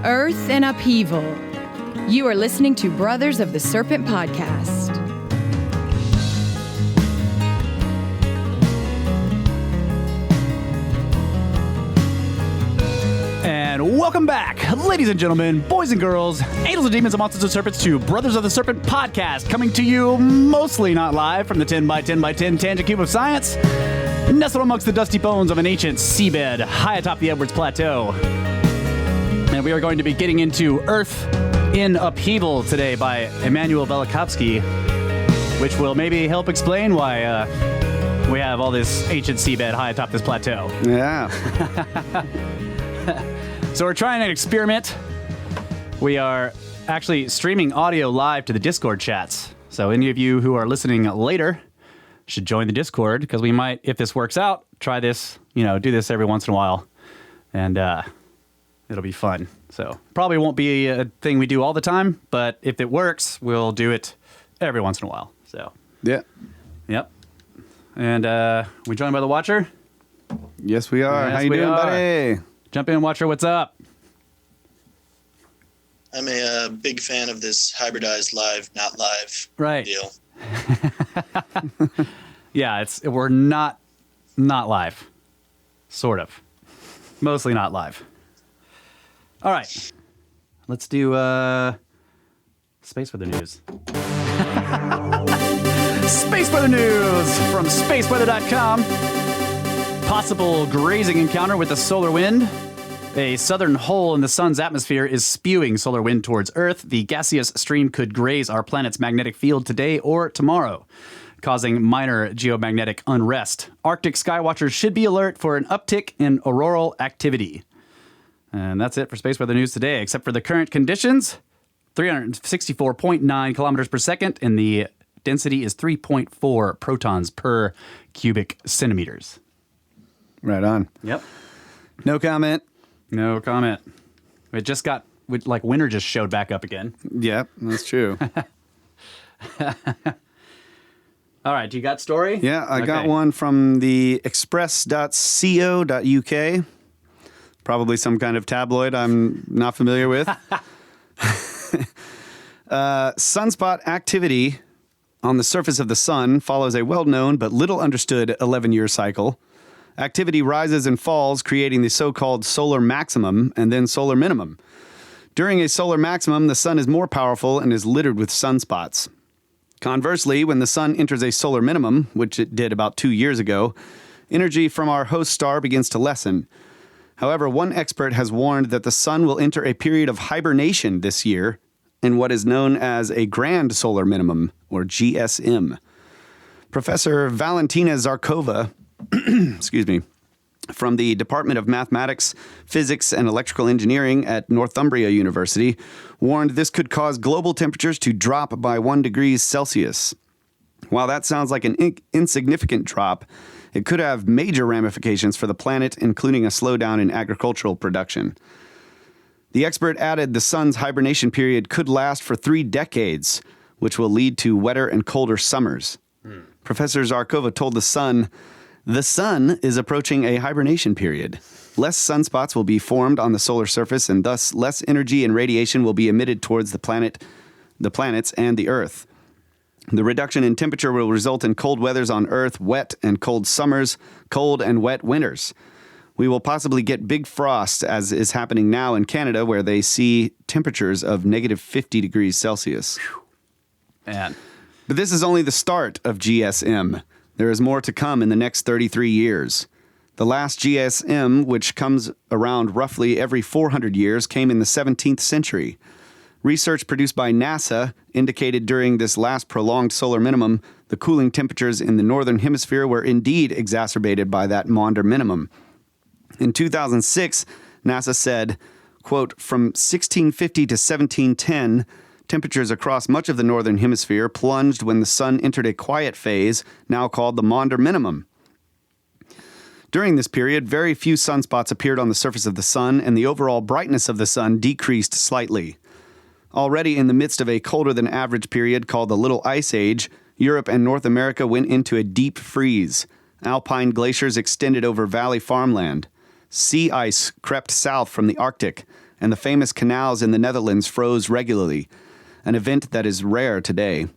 Earth in Upheaval. You are listening to Brothers of the Serpent podcast. And welcome back, ladies and gentlemen, boys and girls, angels and demons and monsters and serpents, to Brothers of the Serpent podcast, coming to you mostly not live from the 10 by 10 by 10 tangent cube of science, nestled amongst the dusty bones of an ancient seabed high atop the Edwards Plateau. And we are going to be getting into Earth in Upheaval today by Immanuel Velikovsky, which will maybe help explain why we have all this ancient seabed high atop this plateau. Yeah. So we're trying an experiment. We are actually streaming audio live to the Discord chats. So any of you who are listening later should join the Discord, because we might, if this works out, try this, do this every once in a while. And it'll be fun. So probably won't be a thing we do all the time, but if it works, we'll do it every once in a while. So Yeah. Yep. And we joined by the Watcher. Yes, we are. Yes, How you we doing, are. buddy? Jump in, Watcher. What's up? I'm a big fan of this hybridized live, not live deal. Yeah, we're not live. Sort of. Mostly not live. All right. Let's do Space Weather News. Space Weather News from spaceweather.com. Possible grazing encounter with a solar wind. A southern hole in the sun's atmosphere is spewing solar wind towards Earth. The gaseous stream could graze our planet's magnetic field today or tomorrow, causing minor geomagnetic unrest. Arctic skywatchers should be alert for an uptick in auroral activity. And that's it for Space Weather News today, except for the current conditions. 364.9 kilometers per second, and the density is 3.4 protons per cubic centimeters. Right on. Yep. No comment. No comment. It just got, winter just showed back up again. Yep, that's true. All right, do you got story? Yeah, I got one from the express.co.uk. Probably some kind of tabloid I'm not familiar with. Sunspot activity on the surface of the sun follows a well-known but little understood 11-year cycle. Activity rises and falls, creating the so-called solar maximum and then solar minimum. During a solar maximum, the sun is more powerful and is littered with sunspots. Conversely, when the sun enters a solar minimum, which it did about 2 years ago, energy from our host star begins to lessen. However, one expert has warned that the sun will enter a period of hibernation this year in what is known as a grand solar minimum, or GSM. Professor Valentina Zarkova, from the Department of Mathematics, Physics, and Electrical Engineering at Northumbria University, warned this could cause global temperatures to drop by 1 degree Celsius. While that sounds like an insignificant drop, it could have major ramifications for the planet, including a slowdown in agricultural production. The expert added the sun's hibernation period could last for 3 decades, which will lead to wetter and colder summers. Professor Zarkova told The Sun is approaching a hibernation period. Less sunspots will be formed on the solar surface, and thus less energy and radiation will be emitted towards the planets and the Earth. The reduction in temperature will result in cold weathers on Earth, wet and cold summers, cold and wet winters. We will possibly get big frost, as is happening now in Canada, where they see temperatures of negative 50 degrees Celsius. Man. But this is only the start of GSM. There is more to come in the next 33 years. The last GSM, which comes around roughly every 400 years, came in the 17th century. Research produced by NASA indicated during this last prolonged solar minimum, the cooling temperatures in the northern hemisphere were indeed exacerbated by that Maunder minimum. In 2006, NASA said, quote, from 1650 to 1710, temperatures across much of the northern hemisphere plunged when the sun entered a quiet phase, now called the Maunder minimum. During this period, very few sunspots appeared on the surface of the sun, and the overall brightness of the sun decreased slightly. Already in the midst of a colder than average period called the Little Ice Age, Europe and North America went into a deep freeze. Alpine glaciers extended over valley farmland. Sea ice crept south from the Arctic. and the famous canals in the Netherlands froze regularly, an event that is rare today.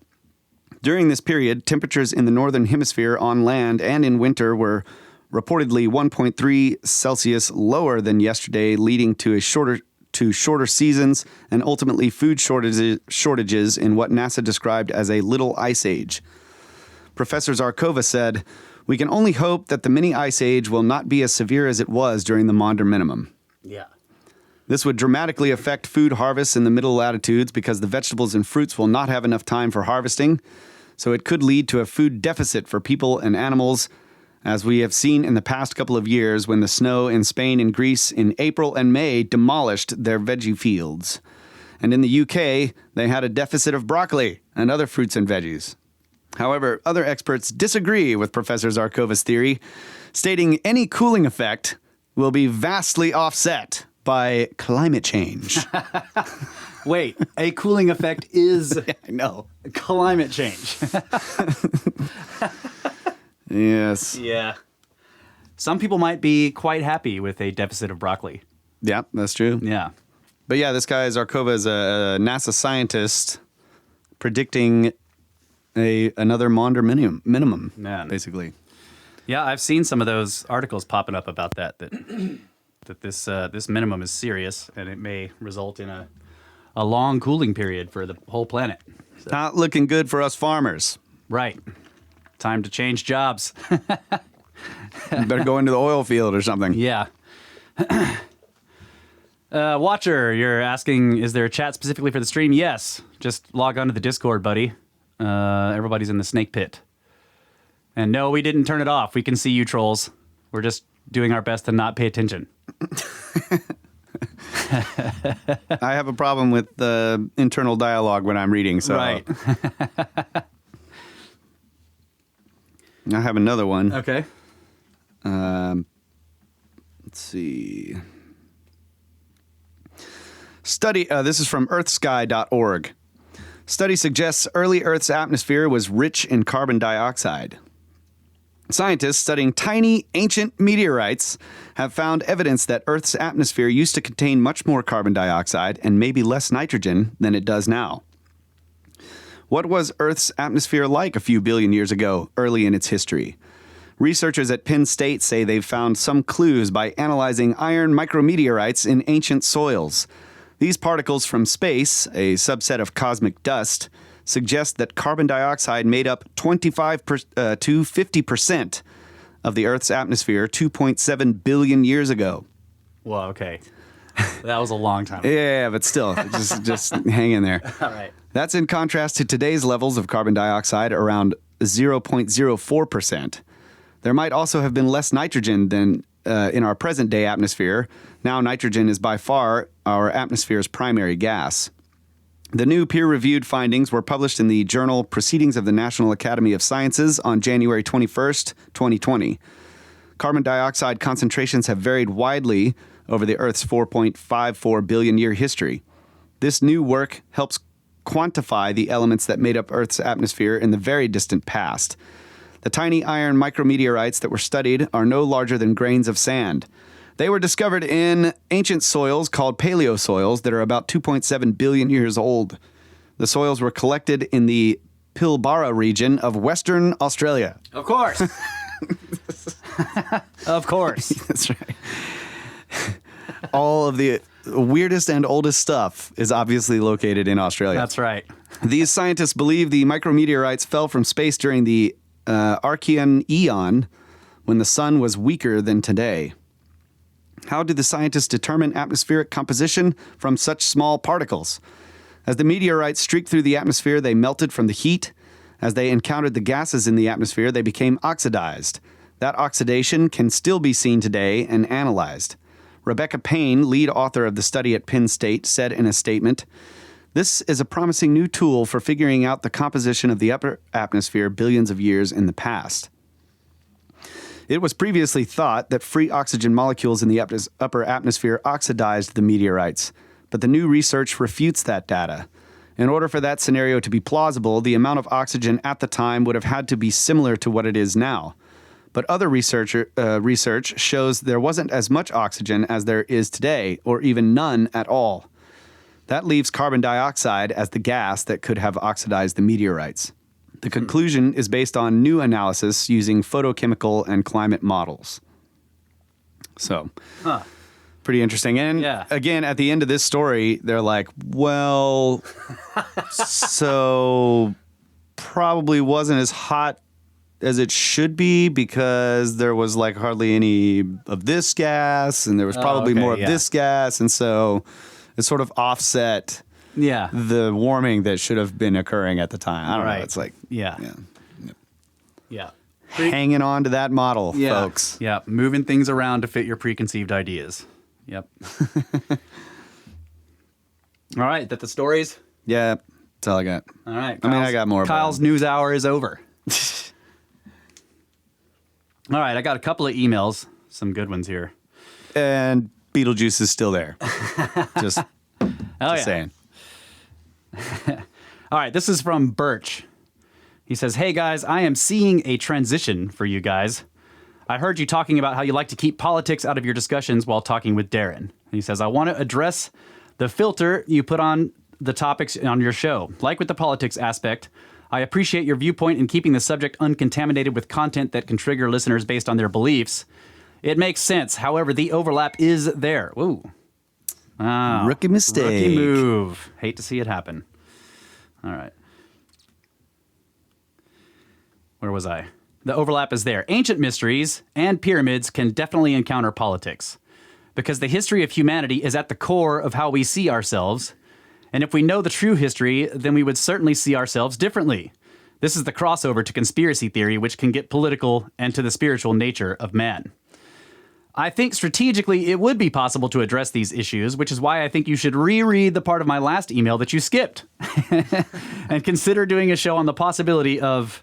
During this period, temperatures in the northern hemisphere on land and in winter were reportedly 1.3 Celsius lower than yesterday, leading to shorter seasons and ultimately food shortages in what NASA described as a little ice age. Professor Zarkova said, "We can only hope that the mini ice age will not be as severe as it was during the Maunder minimum." Yeah. This would dramatically affect food harvests in the middle latitudes because the vegetables and fruits will not have enough time for harvesting, so it could lead to a food deficit for people and animals, as we have seen in the past couple of years when the snow in Spain and Greece in April and May demolished their veggie fields. And in the UK, they had a deficit of broccoli and other fruits and veggies. However, other experts disagree with Professor Zarkova's theory, stating any cooling effect will be vastly offset by climate change. Wait, a cooling effect is I know. climate change. Yes. Yeah. Some people might be quite happy with a deficit of broccoli. Yeah, that's true. Yeah. But yeah, this guy Zarkova is a NASA scientist predicting another Maunder minimum, Man. basically. Yeah, I've seen some of those articles popping up about that this minimum is serious and it may result in a long cooling period for the whole planet. So, Not looking good for us farmers. right. Time to change jobs. Better go into the oil field or something. Yeah. Watcher, you're asking, is there a chat specifically for the stream? Yes. Just log on to the Discord, buddy. Everybody's in the snake pit. And no, we didn't turn it off. We can see you trolls. We're just doing our best to not pay attention. I have a problem with the internal dialogue when I'm reading, so Right. I have another one. Okay. Let's see. Study. This is from earthsky.org. Study suggests early Earth's atmosphere was rich in carbon dioxide. Scientists studying tiny, ancient meteorites have found evidence that Earth's atmosphere used to contain much more carbon dioxide and maybe less nitrogen than it does now. What was Earth's atmosphere like a few billion years ago, early in its history? Researchers at Penn State say they've found some clues by analyzing iron micrometeorites in ancient soils. These particles from space, a subset of cosmic dust, suggest that carbon dioxide made up 25 to 50% of the Earth's atmosphere 2.7 billion years ago. Well, okay. That was a long time ago. Yeah, but still, just hang in there. All right. That's in contrast to today's levels of carbon dioxide, around 0.04%. There might also have been less nitrogen than in our present-day atmosphere. Now nitrogen is by far our atmosphere's primary gas. The new peer-reviewed findings were published in the journal Proceedings of the National Academy of Sciences on January 21st, 2020. Carbon dioxide concentrations have varied widely over the Earth's 4.54 billion year history. This new work helps quantify the elements that made up Earth's atmosphere in the very distant past. The tiny iron micrometeorites that were studied are no larger than grains of sand. They were discovered in ancient soils called paleosoils that are about 2.7 billion years old. The soils were collected in the Pilbara region of Western Australia. Of course. Of course. That's right. All of the weirdest and oldest stuff is obviously located in Australia. That's right. These scientists believe the micrometeorites fell from space during the Archean Eon, when the sun was weaker than today. How do the scientists determine atmospheric composition from such small particles? As the meteorites streaked through the atmosphere, they melted from the heat. As they encountered the gases in the atmosphere, they became oxidized. That oxidation can still be seen today and analyzed. Rebecca Payne, lead author of the study at Penn State, said in a statement, "This is a promising new tool for figuring out the composition of the upper atmosphere billions of years in the past." It was previously thought that free oxygen molecules in the upper atmosphere oxidized the meteorites, but the new research refutes that data. In order for that scenario to be plausible, the amount of oxygen at the time would have had to be similar to what it is now. But other research shows there wasn't as much oxygen as there is today, or even none at all. That leaves carbon dioxide as the gas that could have oxidized the meteorites. The conclusion is based on new analysis using photochemical and climate models. So, pretty interesting. And again, at the end of this story, they're like, well, so probably wasn't as hot as it should be because there was like hardly any of this gas and there was probably more of this gas. And so it sort of offset the warming that should have been occurring at the time. I don't know. It's like, hanging on to that model, folks. Yeah, moving things around to fit your preconceived ideas. Yep. All right, that the stories? Yeah, that's all I got. All right. I got more. Kyle's news hour is over. All right, I got a couple of emails, some good ones here. And Beetlejuice is still there. Just saying. All right, this is from Birch. He says, hey guys, I am seeing a transition for you guys. I heard you talking about how you like to keep politics out of your discussions while talking with Darren. He says, I want to address the filter you put on the topics on your show. Like with the politics aspect, I appreciate your viewpoint in keeping the subject uncontaminated with content that can trigger listeners based on their beliefs. It makes sense. However, the overlap is there. Ooh. Wow. Rookie mistake. Rookie move. Hate to see it happen. All right. Where was I? The overlap is there. Ancient mysteries and pyramids can definitely encounter politics because the history of humanity is at the core of how we see ourselves. And if we know the true history, then we would certainly see ourselves differently. This is the crossover to conspiracy theory, which can get political, and to the spiritual nature of man. I think strategically it would be possible to address these issues, which is why I think you should reread the part of my last email that you skipped and consider doing a show on the possibility of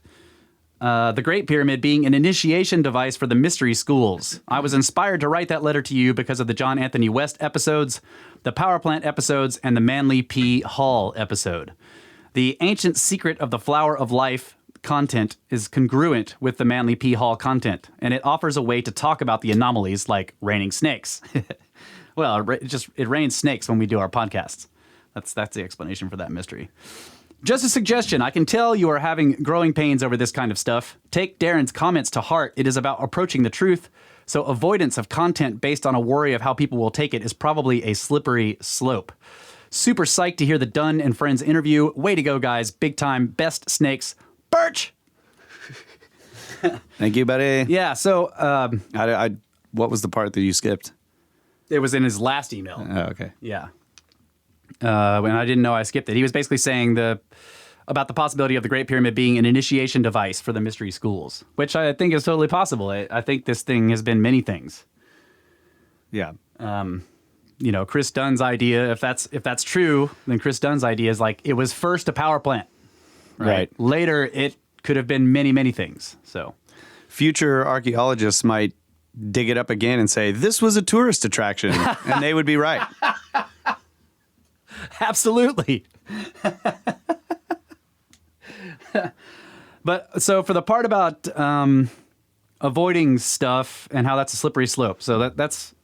the Great Pyramid being an initiation device for the mystery schools. I was inspired to write that letter to you because of the John Anthony West episodes, the Power Plant episodes, and the Manly P. Hall episode. The ancient secret of the flower of life content is congruent with the Manly P. Hall content, and it offers a way to talk about the anomalies like raining snakes. Well, it rains snakes when we do our podcasts. That's the explanation for that mystery. Just a suggestion. I can tell you are having growing pains over this kind of stuff. Take Darren's comments to heart. It is about approaching the truth. So avoidance of content based on a worry of how people will take it is probably a slippery slope. Super psyched to hear the Dunn and Friends interview. Way to go, guys. Big time. Best snakes. Birch! Thank you, buddy. Yeah, so... what was the part that you skipped? It was in his last email. Oh, okay. Yeah. When I didn't know I skipped it. He was basically saying about the possibility of the Great Pyramid being an initiation device for the mystery schools, which I think is totally possible. I think this thing has been many things. Yeah. Chris Dunn's idea, if that's true, then Chris Dunn's idea is like it was first a power plant. Right. Later, it could have been many, many things. So, future archaeologists might dig it up again and say, this was a tourist attraction. And they would be right. Absolutely. But so for the part about avoiding stuff and how that's a slippery slope. So that's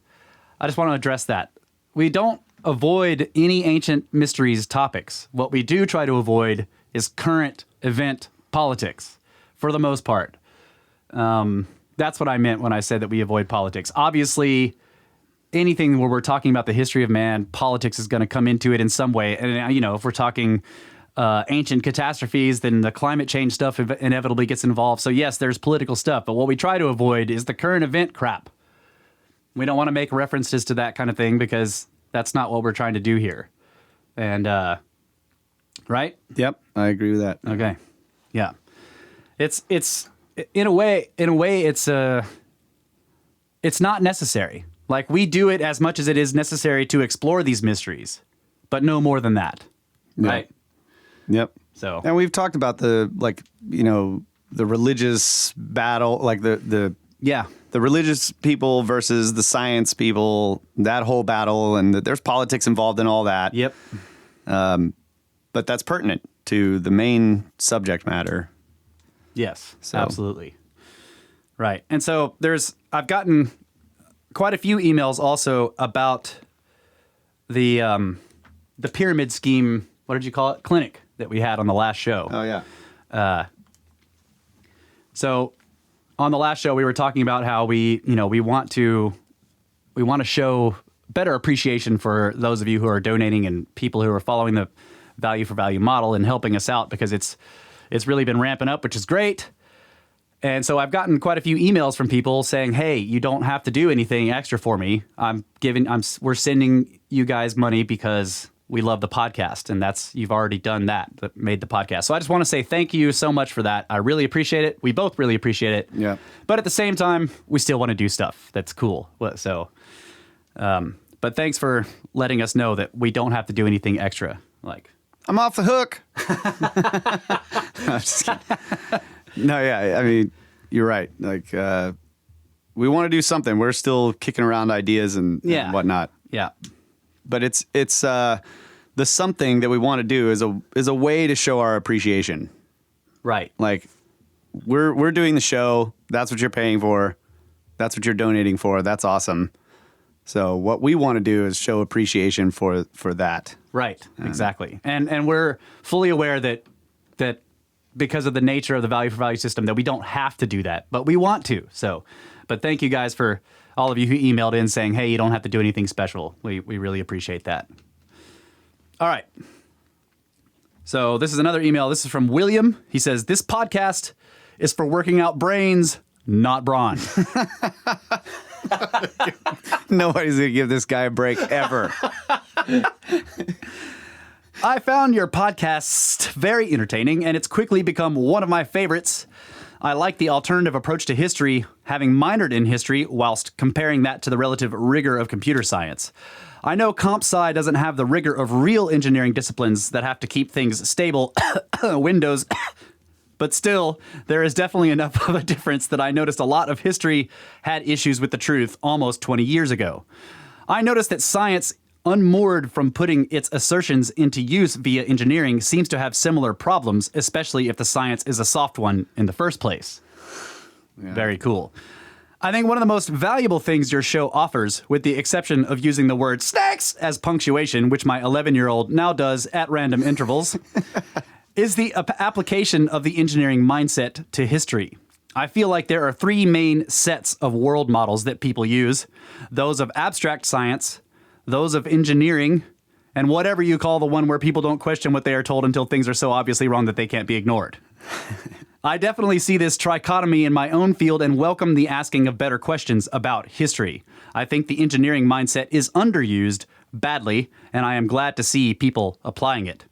I just want to address that. We don't avoid any ancient mysteries topics. What we do try to avoid is current event politics for the most part. That's what I meant when I said that we avoid politics. Obviously, anything where we're talking about the history of man, politics is going to come into it in some way. And, if we're talking ancient catastrophes, then the climate change stuff inevitably gets involved. So, yes, there's political stuff. But what we try to avoid is the current event crap. We don't want to make references to that kind of thing because that's not what we're trying to do here. And, right? Yep, I agree with that. Okay. Yeah. It's in a way, it's not necessary. Like, we do it as much as it is necessary to explore these mysteries, but no more than that. Right? Yep. So, and we've talked about the religious battle, like the religious people versus the science people, that whole battle, and there's politics involved in all that. Yep. But that's pertinent to the main subject matter. Yes, absolutely. Right. And so I've gotten quite a few emails also about the pyramid scheme, what did you call it? Clinic that we had on the last show. Oh, yeah. So on the last show, we were talking about how we want to show better appreciation for those of you who are donating and people who are following the value for value model and helping us out, because it's really been ramping up, which is great. And so I've gotten quite a few emails from people saying, "Hey, you don't have to do anything extra for me. We're sending you guys money because we love the podcast, and you've already done that made the podcast." So I just want to say thank you so much for that. I really appreciate it. We both really appreciate it. Yeah. But at the same time, we still want to do stuff that's cool. So, but thanks for letting us know that we don't have to do anything extra. Like, I'm off the hook. No, just kidding. No, yeah, I mean, you're right. Like, we want to do something. We're still kicking around ideas and whatnot. Yeah. But it's the something that we want to do is a way to show our appreciation. Right. Like, we're doing the show. That's what you're paying for. That's what you're donating for. That's awesome. So what we want to do is show appreciation for that. Right. Exactly. And we're fully aware that because of the nature of the value for value system that we don't have to do that, but we want to. So, but thank you guys for all of you who emailed in saying, "Hey, you don't have to do anything special." We really appreciate that. All right. So this is another email. This is from William. He says, "This podcast is for working out brains, not brawn." Nobody's going to give this guy a break ever. "I found your podcast very entertaining, and it's quickly become one of my favorites. I like the alternative approach to history, having minored in history whilst comparing that to the relative rigor of computer science. I know comp sci doesn't have the rigor of real engineering disciplines that have to keep things stable, Windows, but still, there is definitely enough of a difference that I noticed a lot of history had issues with the truth almost 20 years ago. I noticed that science, unmoored from putting its assertions into use via engineering, seems to have similar problems, especially if the science is a soft one in the first place." Yeah. Very cool. "I think one of the most valuable things your show offers, with the exception of using the word snakes as punctuation, which my 11-year-old now does at random intervals, is the application of the engineering mindset to history. I feel like there are three main sets of world models that people use: those of abstract science, those of engineering, and whatever you call the one where people don't question what they are told until things are so obviously wrong that they can't be ignored. I definitely see this trichotomy in my own field and welcome the asking of better questions about history. I think the engineering mindset is underused badly, and I am glad to see people applying it.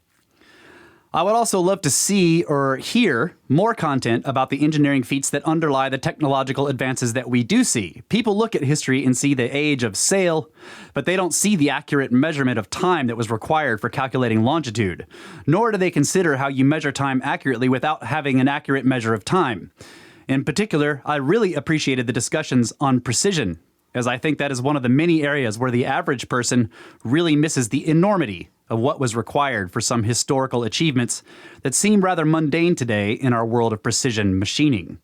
I would also love to see or hear more content about the engineering feats that underlie the technological advances that we do see. People look at history and see the age of sail, but they don't see the accurate measurement of time that was required for calculating longitude, nor do they consider how you measure time accurately without having an accurate measure of time. In particular, I really appreciated the discussions on precision, as I think that is one of the many areas where the average person really misses the enormity of what was required for some historical achievements that seem rather mundane today in our world of precision machining.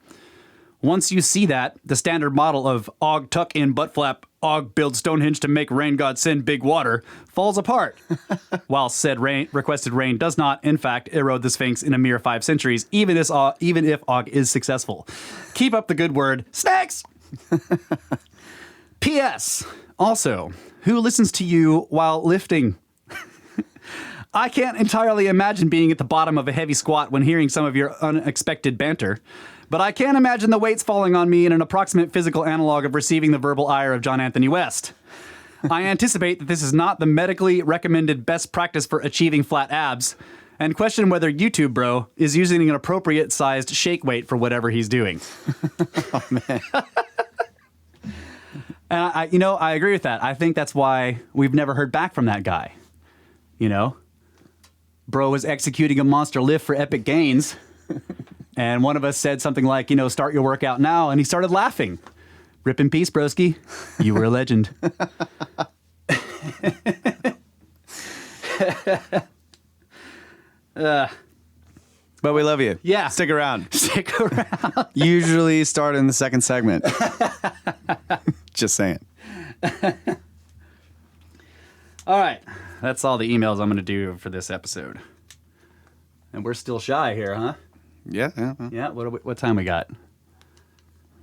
Once you see that, the standard model of Og tuck in butt flap, Og build Stonehenge to make rain god send big water falls apart, while said requested rain does not, in fact, erode the Sphinx in a mere 5 centuries, even if Og is successful. Keep up the good word, snakes! P.S. Also, who listens to you while lifting? I can't entirely imagine being at the bottom of a heavy squat when hearing some of your unexpected banter, but I can imagine the weights falling on me in an approximate physical analog of receiving the verbal ire of John Anthony West. I anticipate that this is not the medically recommended best practice for achieving flat abs, and question whether YouTube Bro is using an appropriate sized shake weight for whatever he's doing. Oh, man. And I agree with that. I think that's why we've never heard back from that guy. You know? Bro was executing a monster lift for epic gains, and one of us said something like, start your workout now, and he started laughing. Rip in peace, broski. You were a legend. But we love you. Yeah. Stick around. Stick around. Usually start in the second segment. Just saying. All right. That's all the emails I'm going to do for this episode. And we're still shy here, huh? Yeah. Yeah. What time we got?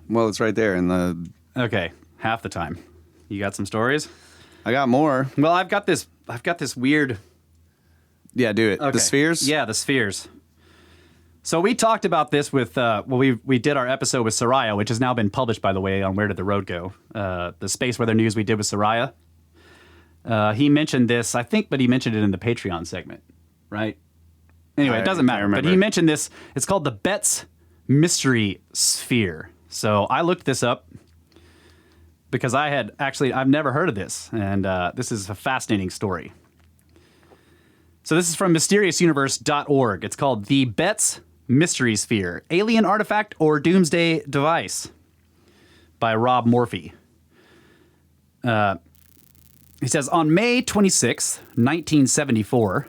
Well, it's right there in the... Okay. Half the time. You got some stories? I got more. Well, I've got this weird... Yeah, do it. Okay. The spheres? Yeah, the spheres. So we talked about this with, we did our episode with Soraya, which has now been published, by the way, on Where Did the Road Go? The Space Weather News we did with Soraya. He mentioned this, I think, but he mentioned it in the Patreon segment, right? Anyway, it doesn't matter. But he mentioned this. It's called the Betz Mystery Sphere. So I looked this up because I've never heard of this. And this is a fascinating story. So this is from mysteriousuniverse.org. It's called The Betz Mystery Sphere, Alien Artifact or Doomsday Device by Rob Morphy. He says, on May 26, 1974,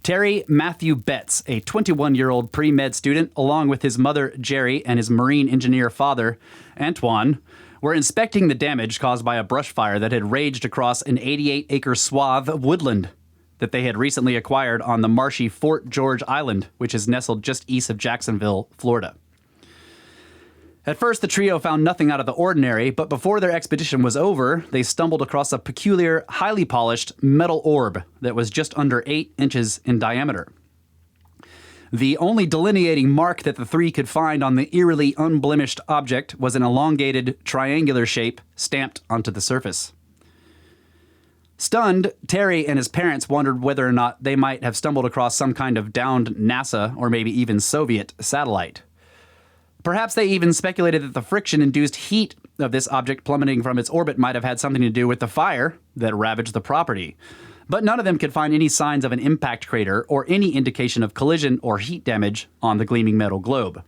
Terry Matthew Betz, a 21-year-old pre-med student, along with his mother, Jerry, and his marine engineer father, Antoine, were inspecting the damage caused by a brush fire that had raged across an 88-acre swath of woodland that they had recently acquired on the marshy Fort George Island, which is nestled just east of Jacksonville, Florida. At first, the trio found nothing out of the ordinary, but before their expedition was over, they stumbled across a peculiar, highly polished metal orb that was just under 8 inches in diameter. The only delineating mark that the three could find on the eerily unblemished object was an elongated, triangular shape stamped onto the surface. Stunned, Terry and his parents wondered whether or not they might have stumbled across some kind of downed NASA or maybe even Soviet satellite. Perhaps they even speculated that the friction-induced heat of this object plummeting from its orbit might have had something to do with the fire that ravaged the property. But none of them could find any signs of an impact crater or any indication of collision or heat damage on the gleaming metal globe.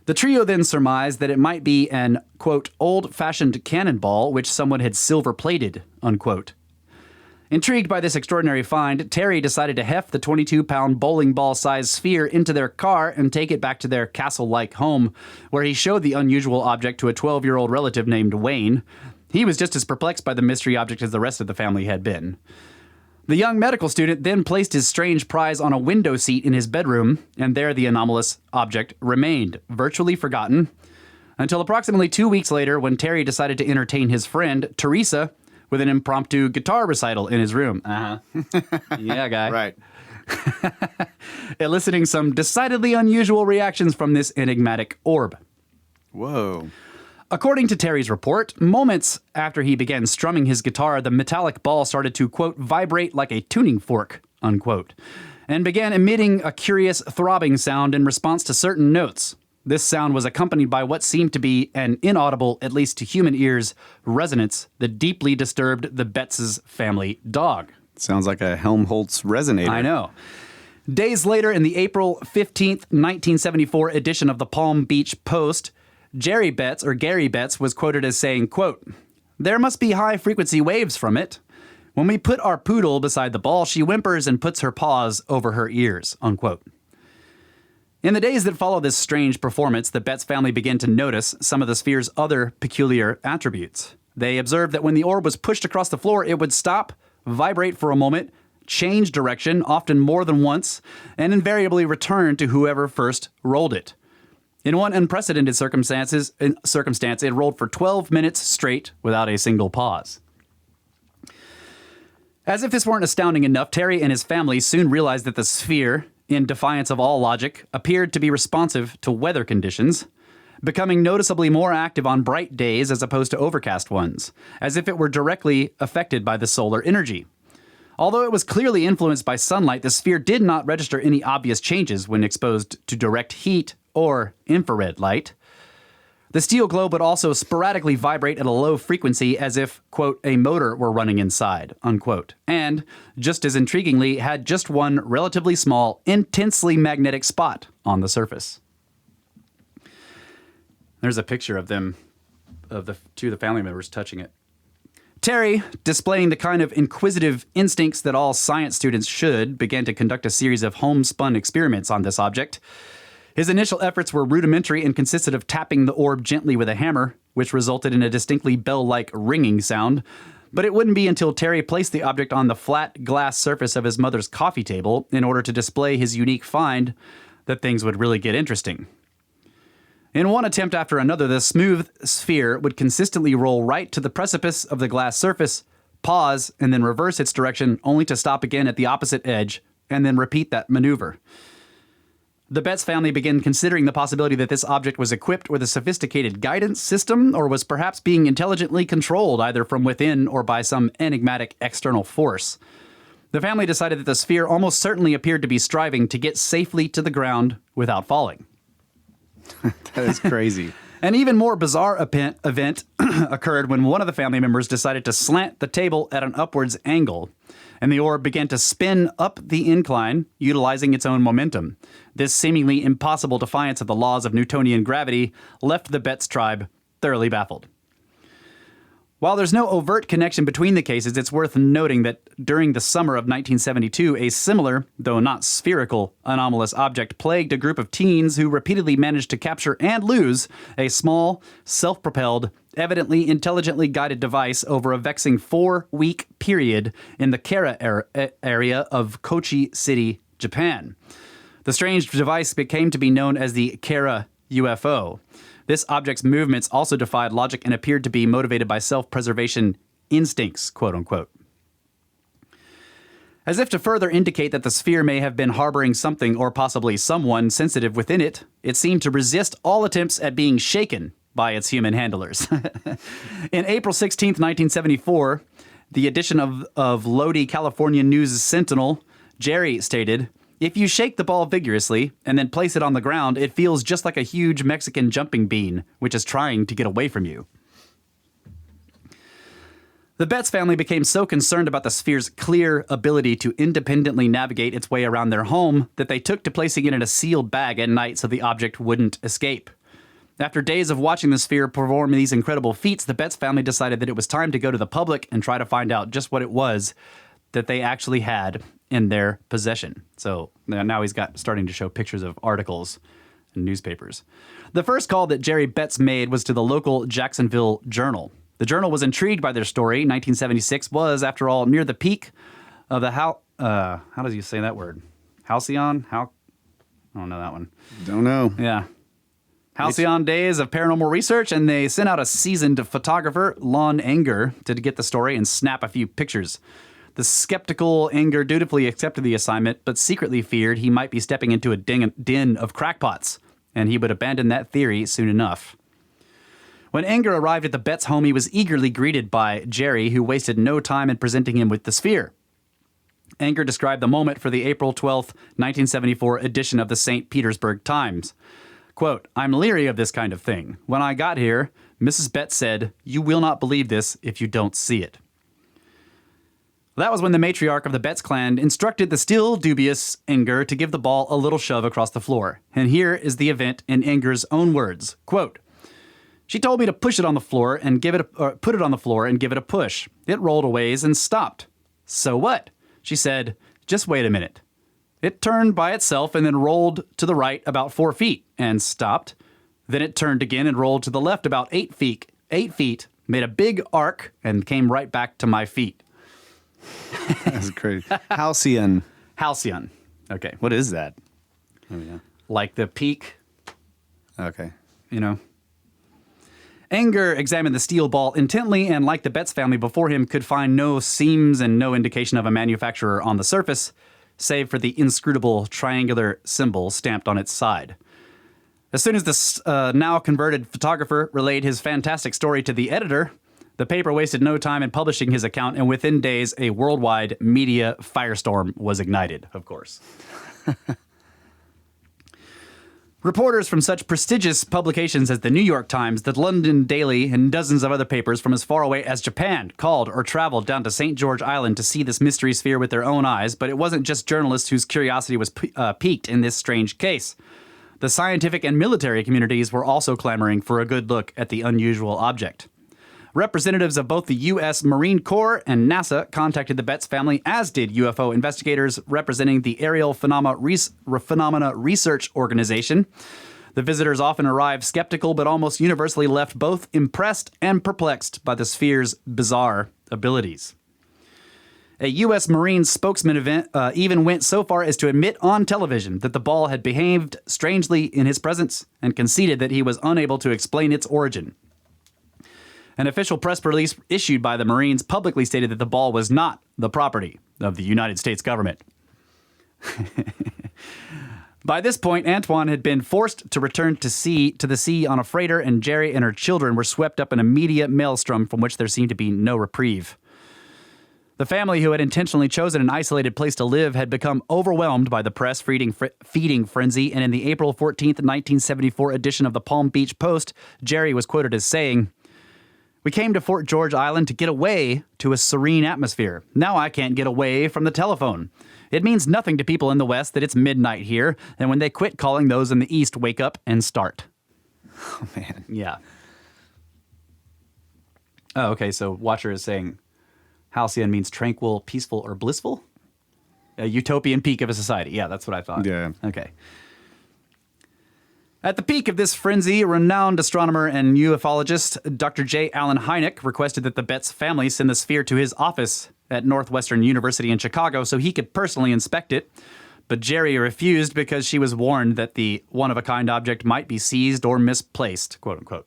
The trio then surmised that it might be an, quote, old-fashioned cannonball which someone had silver-plated, unquote. Intrigued by this extraordinary find, Terry decided to heft the 22-pound bowling ball-sized sphere into their car and take it back to their castle-like home, where he showed the unusual object to a 12-year-old relative named Wayne. He was just as perplexed by the mystery object as the rest of the family had been. The young medical student then placed his strange prize on a window seat in his bedroom, and there the anomalous object remained, virtually forgotten, until approximately 2 weeks later when Terry decided to entertain his friend, Teresa, with an impromptu guitar recital in his room. Yeah, guy. Right. Eliciting some decidedly unusual reactions from this enigmatic orb. Whoa. According to Terry's report, moments after he began strumming his guitar, the metallic ball started to, quote, vibrate like a tuning fork, unquote, and began emitting a curious throbbing sound in response to certain notes. This sound was accompanied by what seemed to be an inaudible, at least to human ears, resonance that deeply disturbed the Betz's family dog. Sounds like a Helmholtz resonator. I know. Days later, in the April 15th, 1974 edition of the Palm Beach Post, Gary Betz was quoted as saying, quote, there must be high-frequency waves from it. When we put our poodle beside the ball, she whimpers and puts her paws over her ears, unquote. In the days that followed this strange performance, the Betz family began to notice some of the sphere's other peculiar attributes. They observed that when the orb was pushed across the floor, it would stop, vibrate for a moment, change direction, often more than once, and invariably return to whoever first rolled it. In one unprecedented circumstance, it rolled for 12 minutes straight without a single pause. As if this weren't astounding enough, Terry and his family soon realized that the sphere, in defiance of all logic, appeared to be responsive to weather conditions, becoming noticeably more active on bright days as opposed to overcast ones, as if it were directly affected by the solar energy. Although it was clearly influenced by sunlight, the sphere did not register any obvious changes when exposed to direct heat or infrared light. The steel globe would also sporadically vibrate at a low frequency as if, quote, a motor were running inside, unquote, and, just as intriguingly, had just one relatively small, intensely magnetic spot on the surface. There's a picture of them, of the two of the family members touching it. Terry, displaying the kind of inquisitive instincts that all science students should, began to conduct a series of homespun experiments on this object. His initial efforts were rudimentary and consisted of tapping the orb gently with a hammer, which resulted in a distinctly bell-like ringing sound. But it wouldn't be until Terry placed the object on the flat glass surface of his mother's coffee table in order to display his unique find that things would really get interesting. In one attempt after another, the smooth sphere would consistently roll right to the precipice of the glass surface, pause, and then reverse its direction, only to stop again at the opposite edge, and then repeat that maneuver. The Betts family began considering the possibility that this object was equipped with a sophisticated guidance system or was perhaps being intelligently controlled either from within or by some enigmatic external force. The family decided that the sphere almost certainly appeared to be striving to get safely to the ground without falling. That is crazy. An even more bizarre event occurred when one of the family members decided to slant the table at an upwards angle, and the orb began to spin up the incline, utilizing its own momentum. This seemingly impossible defiance of the laws of Newtonian gravity left the Betts tribe thoroughly baffled. While there's no overt connection between the cases, it's worth noting that during the summer of 1972, a similar, though not spherical, anomalous object plagued a group of teens who repeatedly managed to capture and lose a small, self-propelled, evidently intelligently guided device over a vexing 4-week period in the Kara area of Kochi City, Japan. The strange device became to be known as the Kara UFO. This object's movements also defied logic and appeared to be motivated by self-preservation instincts, quote unquote. As if to further indicate that the sphere may have been harboring something or possibly someone sensitive within it, it seemed to resist all attempts at being shaken by its human handlers. In April 16, 1974, the edition of Lodi, California News Sentinel, Jerry stated, "If you shake the ball vigorously and then place it on the ground, it feels just like a huge Mexican jumping bean, which is trying to get away from you." The Betts family became so concerned about the sphere's clear ability to independently navigate its way around their home that they took to placing it in a sealed bag at night so the object wouldn't escape. After days of watching the sphere perform these incredible feats, the Betts family decided that it was time to go to the public and try to find out just what it was that they actually had in their possession. So now he's starting to show pictures of articles and newspapers. The first call that Jerry Betts made was to the local Jacksonville Journal. The Journal was intrigued by their story. 1976 was, after all, near the peak of the how does you say that word? Halcyon? I don't know that one. Don't know. Yeah. Halcyon days of paranormal research, and they sent out a seasoned photographer, Lon Anger, to get the story and snap a few pictures. The skeptical Anger dutifully accepted the assignment, but secretly feared he might be stepping into a den of crackpots, and he would abandon that theory soon enough. When Anger arrived at the Betts home, he was eagerly greeted by Jerry, who wasted no time in presenting him with the sphere. Anger described the moment for the April 12, 1974 edition of the St. Petersburg Times. Quote, "I'm leery of this kind of thing. When I got here, Mrs. Betts said, 'You will not believe this if you don't see it.'" That was when the matriarch of the Betts clan instructed the still dubious Anger to give the ball a little shove across the floor. And here is the event in Anger's own words. Quote, "She told me to push it on the floor and put it on the floor and give it a push. It rolled a ways and stopped. So what? She said, 'Just wait a minute.' It turned by itself and then rolled to the right about 4 feet and stopped. Then it turned again and rolled to the left about 8 feet, made a big arc, and came right back to my feet." That's crazy. Halcyon. Halcyon. Okay, what is that? Oh, yeah. Like the peak, Okay. you know? Anger examined the steel ball intently and, like the Betts family before him, could find no seams and no indication of a manufacturer on the surface, save for the inscrutable triangular symbol stamped on its side. As soon as this now converted photographer relayed his fantastic story to the editor, the paper wasted no time in publishing his account, and within days, a worldwide media firestorm was ignited, of course. Reporters from such prestigious publications as the New York Times, the London Daily, and dozens of other papers from as far away as Japan called or traveled down to St. George Island to see this mystery sphere with their own eyes, but it wasn't just journalists whose curiosity was piqued in this strange case. The scientific and military communities were also clamoring for a good look at the unusual object. Representatives of both the U.S. Marine Corps and NASA contacted the Betts family, as did UFO investigators representing the Aerial Phenomena Research Organization. The visitors often arrived skeptical, but almost universally left both impressed and perplexed by the sphere's bizarre abilities. A U.S. Marine spokesman even went so far as to admit on television that the ball had behaved strangely in his presence and conceded that he was unable to explain its origin. An official press release issued by the Marines publicly stated that the ball was not the property of the United States government. By this point, Antoine had been forced to return to the sea on a freighter, and Jerry and her children were swept up in a media maelstrom from which there seemed to be no reprieve. The family, who had intentionally chosen an isolated place to live, had become overwhelmed by the press feeding frenzy, and in the April 14th, 1974 edition of the Palm Beach Post, Jerry was quoted as saying, "We came to Fort George Island to get away to a serene atmosphere. Now I can't get away from the telephone. It means nothing to people in the West that it's midnight here, and when they quit calling, those in the East wake up and start." Oh, man. Yeah. Oh, okay, so Watcher is saying halcyon means tranquil, peaceful, or blissful? A utopian peak of a society. Yeah, that's what I thought. Yeah. Okay. At the peak of this frenzy, renowned astronomer and ufologist Dr. J. Allen Hynek requested that the Betts family send the sphere to his office at Northwestern University in Chicago so he could personally inspect it. But Jerry refused because she was warned that the one-of-a-kind object might be seized or misplaced, quote unquote.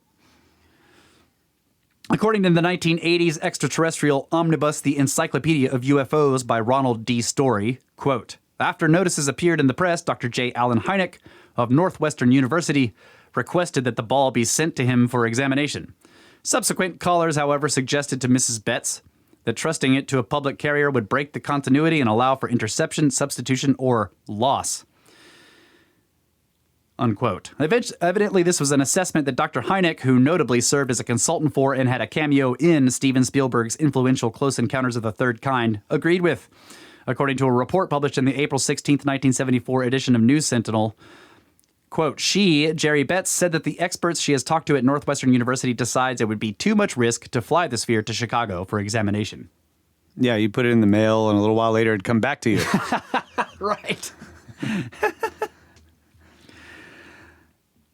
According to the 1980s extraterrestrial omnibus, The Encyclopedia of UFOs by Ronald D. Story, quote, "After notices appeared in the press, Dr. J. Allen Hynek of Northwestern University requested that the ball be sent to him for examination. Subsequent callers, however, suggested to Mrs. Betts that trusting it to a public carrier would break the continuity and allow for interception, substitution, or loss." Unquote. Evidently, this was an assessment that Dr. Hynek, who notably served as a consultant for and had a cameo in Steven Spielberg's influential Close Encounters of the Third Kind, agreed with. According to a report published in the April 16, 1974 edition of News Sentinel, quote, "She, Jerry Betts, said that the experts she has talked to at Northwestern University decides it would be too much risk to fly the sphere to Chicago for examination." Yeah, you put it in the mail, and a little while later it'd come back to you. Right.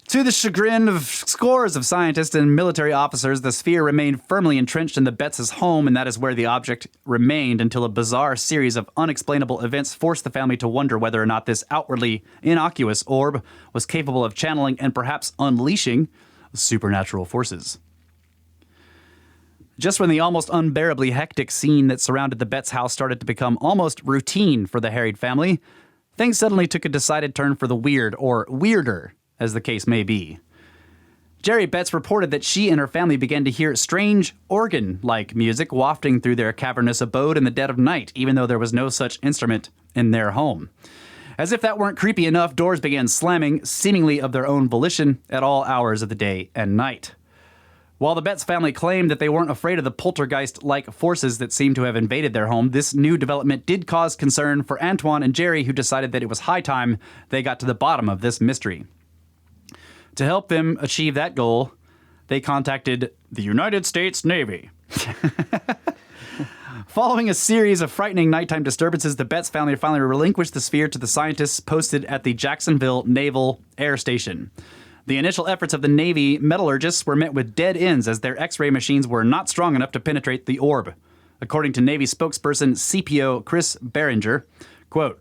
To the chagrin of scores of scientists and military officers, the sphere remained firmly entrenched in the Betts' home, and that is where the object remained until a bizarre series of unexplainable events forced the family to wonder whether or not this outwardly innocuous orb was capable of channeling and perhaps unleashing supernatural forces. Just when the almost unbearably hectic scene that surrounded the Betts house started to become almost routine for the harried family, things suddenly took a decided turn for the weird, or weirder, as the case may be. Jerry Betts reported that she and her family began to hear strange organ-like music wafting through their cavernous abode in the dead of night, even though there was no such instrument in their home. As if that weren't creepy enough, doors began slamming, seemingly of their own volition, at all hours of the day and night. While the Betts family claimed that they weren't afraid of the poltergeist-like forces that seemed to have invaded their home, this new development did cause concern for Antoine and Jerry, who decided that it was high time they got to the bottom of this mystery. To help them achieve that goal, they contacted the United States Navy. Following a series of frightening nighttime disturbances, the Betts family finally relinquished the sphere to the scientists posted at the Jacksonville Naval Air Station. The initial efforts of the Navy metallurgists were met with dead ends as their X-ray machines were not strong enough to penetrate the orb. According to Navy spokesperson CPO Chris Behringer, quote,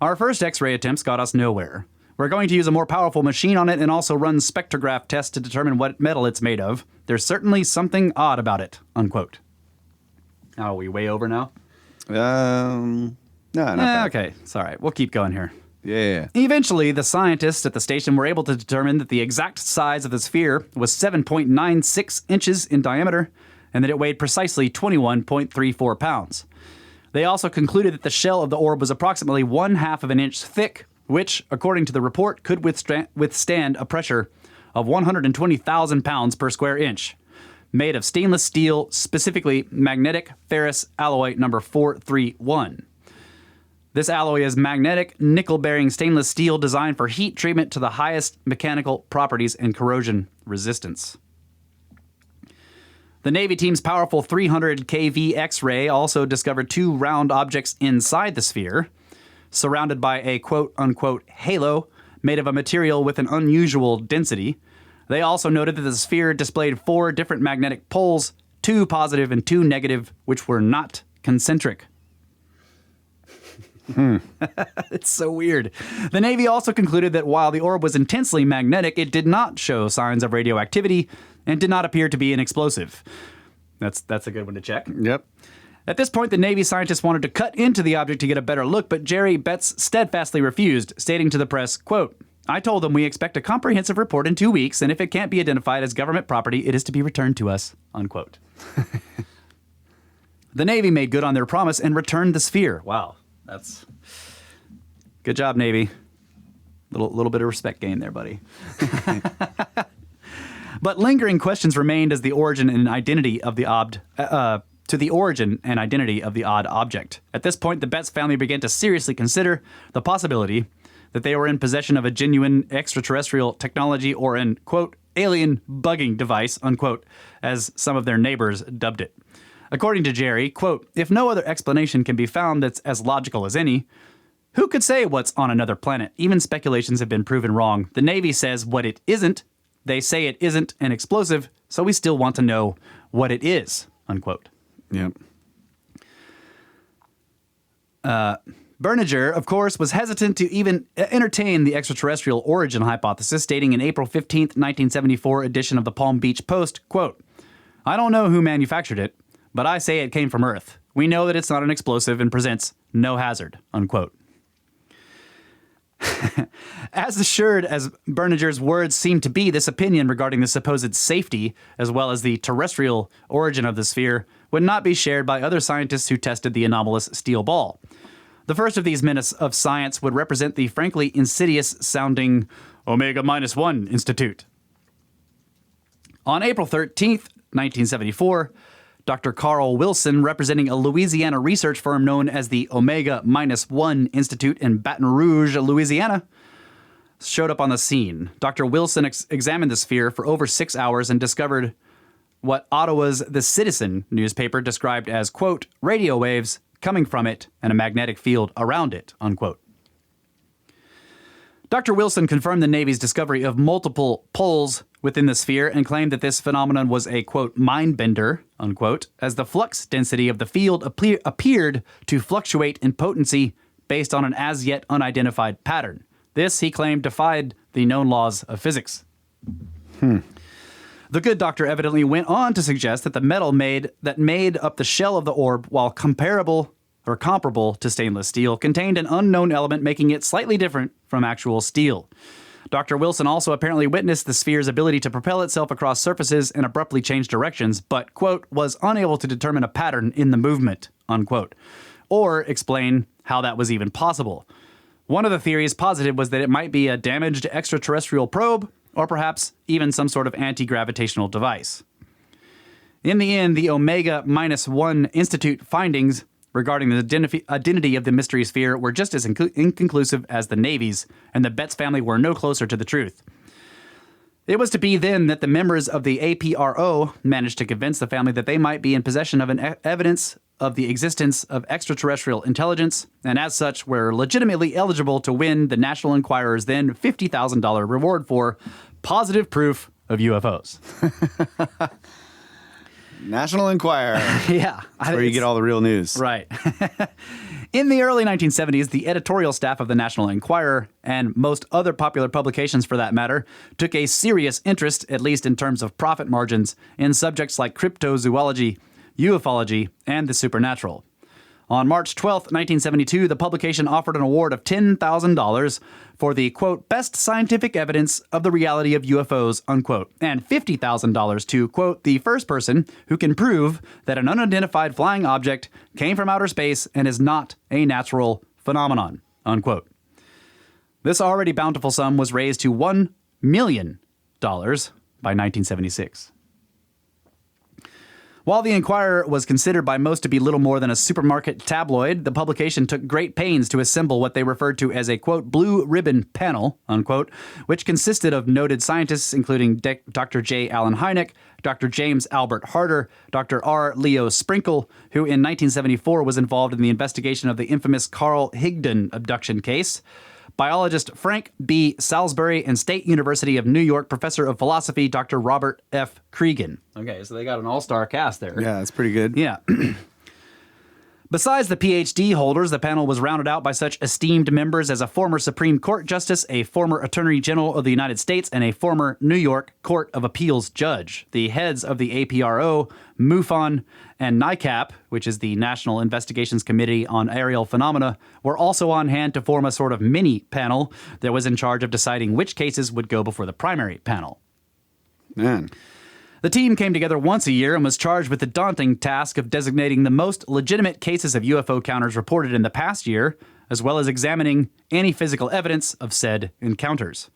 "Our first X-ray attempts got us nowhere. We're going to use a more powerful machine on it and also run spectrograph tests to determine what metal it's made of. There's certainly something odd about it," unquote. Are we way over now? No, not bad. Okay, it's all right. We'll keep going here. Yeah. Eventually, the scientists at the station were able to determine that the exact size of the sphere was 7.96 inches in diameter and that it weighed precisely 21.34 pounds. They also concluded that the shell of the orb was approximately 1/2 of an inch thick, which, according to the report, could withstand a pressure of 120,000 pounds per square inch, made of stainless steel, specifically magnetic ferrous alloy number 431. This alloy is magnetic, nickel-bearing stainless steel designed for heat treatment to the highest mechanical properties and corrosion resistance. The Navy team's powerful 300 kV X-ray also discovered two round objects inside the sphere, surrounded by a quote-unquote halo made of a material with an unusual density. They also noted that the sphere displayed 4 different magnetic poles, 2 positive and 2 negative, which were not concentric. It's so weird. The Navy also concluded that while the orb was intensely magnetic, it did not show signs of radioactivity and did not appear to be an explosive. That's a good one to check. Yep. At this point, the Navy scientists wanted to cut into the object to get a better look, but Jerry Betts steadfastly refused, stating to the press, quote, "I told them we expect a comprehensive report in 2 weeks, and if it can't be identified as government property, it is to be returned to us," unquote. The Navy made good on their promise and returned the sphere. Wow, that's good job, Navy. Little bit of respect gained there, buddy. But lingering questions remained as the origin and identity of the odd object. At this point, the Betts family began to seriously consider the possibility that they were in possession of a genuine extraterrestrial technology or an, quote, alien bugging device, unquote, as some of their neighbors dubbed it. According to Jerry, quote, "If no other explanation can be found that's as logical as any, who could say what's on another planet? Even speculations have been proven wrong. The Navy says what it isn't. They say it isn't an explosive, so we still want to know what it is," unquote. Yep. Berninger, of course, was hesitant to even entertain the extraterrestrial origin hypothesis, stating in April 15th, 1974 edition of the Palm Beach Post, quote, "I don't know who manufactured it, but I say it came from Earth. We know that it's not an explosive and presents no hazard," unquote. As assured as Berninger's words seemed to be, this opinion regarding the supposed safety, as well as the terrestrial origin of the sphere, would not be shared by other scientists who tested the anomalous steel ball. The first of these men of science would represent the frankly insidious-sounding Omega-1 Institute. On April 13th, 1974, Dr. Carl Wilson, representing a Louisiana research firm known as the Omega-1 Institute in Baton Rouge, Louisiana, showed up on the scene. Dr. Wilson examined the sphere for over 6 hours and discovered what Ottawa's The Citizen newspaper described as, quote, radio waves coming from it and a magnetic field around it, unquote. Dr. Wilson confirmed the Navy's discovery of multiple poles within the sphere and claimed that this phenomenon was a, quote, mind bender, unquote, as the flux density of the field appeared to fluctuate in potency based on an as yet unidentified pattern. This, he claimed, defied the known laws of physics. The good doctor evidently went on to suggest that the metal made up the shell of the orb, while comparable to stainless steel, contained an unknown element making it slightly different from actual steel. Dr. Wilson also apparently witnessed the sphere's ability to propel itself across surfaces and abruptly change directions, but, quote, was unable to determine a pattern in the movement, unquote, or explain how that was even possible. One of the theories posited was that it might be a damaged extraterrestrial probe, or perhaps even some sort of anti-gravitational device. In the end, the Omega-1 Institute findings regarding the identity of the mystery sphere were just as inconclusive as the Navy's, and the Betts family were no closer to the truth. It was to be then that the members of the APRO managed to convince the family that they might be in possession of evidence of the existence of extraterrestrial intelligence, and as such were legitimately eligible to win the National Enquirer's then $50,000 reward for positive proof of UFOs. National Enquirer. Yeah. That's where you get all the real news. Right. In the early 1970s, the editorial staff of the National Enquirer, and most other popular publications for that matter, took a serious interest, at least in terms of profit margins, in subjects like cryptozoology, ufology, and the supernatural. On March 12, 1972, the publication offered an award of $10,000 for the, quote, best scientific evidence of the reality of UFOs, unquote, and $50,000 to, quote, the first person who can prove that an unidentified flying object came from outer space and is not a natural phenomenon, unquote. This already bountiful sum was raised to $1 million by 1976. While the Inquirer was considered by most to be little more than a supermarket tabloid, the publication took great pains to assemble what they referred to as a, quote, blue ribbon panel, unquote, which consisted of noted scientists including Dr. J. Allen Hynek, Dr. James Albert Harder, Dr. R. Leo Sprinkle, who in 1974 was involved in the investigation of the infamous Carl Higdon abduction case, biologist Frank B. Salisbury, and State University of New York professor of philosophy Dr. Robert F. Cregan. Okay, so they got an all-star cast there. Yeah, that's pretty good. Yeah. Besides the PhD holders, the panel was rounded out by such esteemed members as a former Supreme Court justice, a former Attorney General of the United States, and a former New York Court of Appeals judge. The heads of the APRO, MUFON, and NICAP, which is the National Investigations Committee on Aerial Phenomena, were also on hand to form a sort of mini panel that was in charge of deciding which cases would go before the primary panel. Man. The team came together once a year and was charged with the daunting task of designating the most legitimate cases of UFO encounters reported in the past year, as well as examining any physical evidence of said encounters.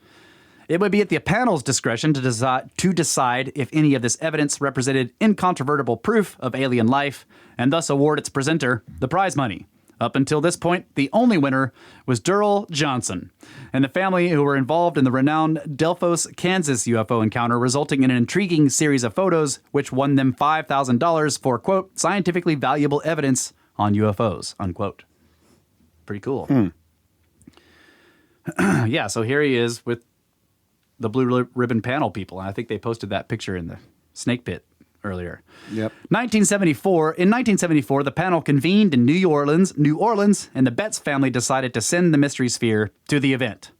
It would be at the panel's discretion to decide if any of this evidence represented incontrovertible proof of alien life, and thus award its presenter the prize money. Up until this point, the only winner was Durrell Johnson and the family who were involved in the renowned Delphos, Kansas UFO encounter, resulting in an intriguing series of photos which won them $5,000 for, quote, scientifically valuable evidence on UFOs, unquote. Pretty cool. Yeah, so here he is with the blue ribbon panel people. And I think they posted that picture in the snake pit earlier. Yep. 1974. In 1974, the panel convened in New Orleans, and the Betts family decided to send the Mystery Sphere to the event.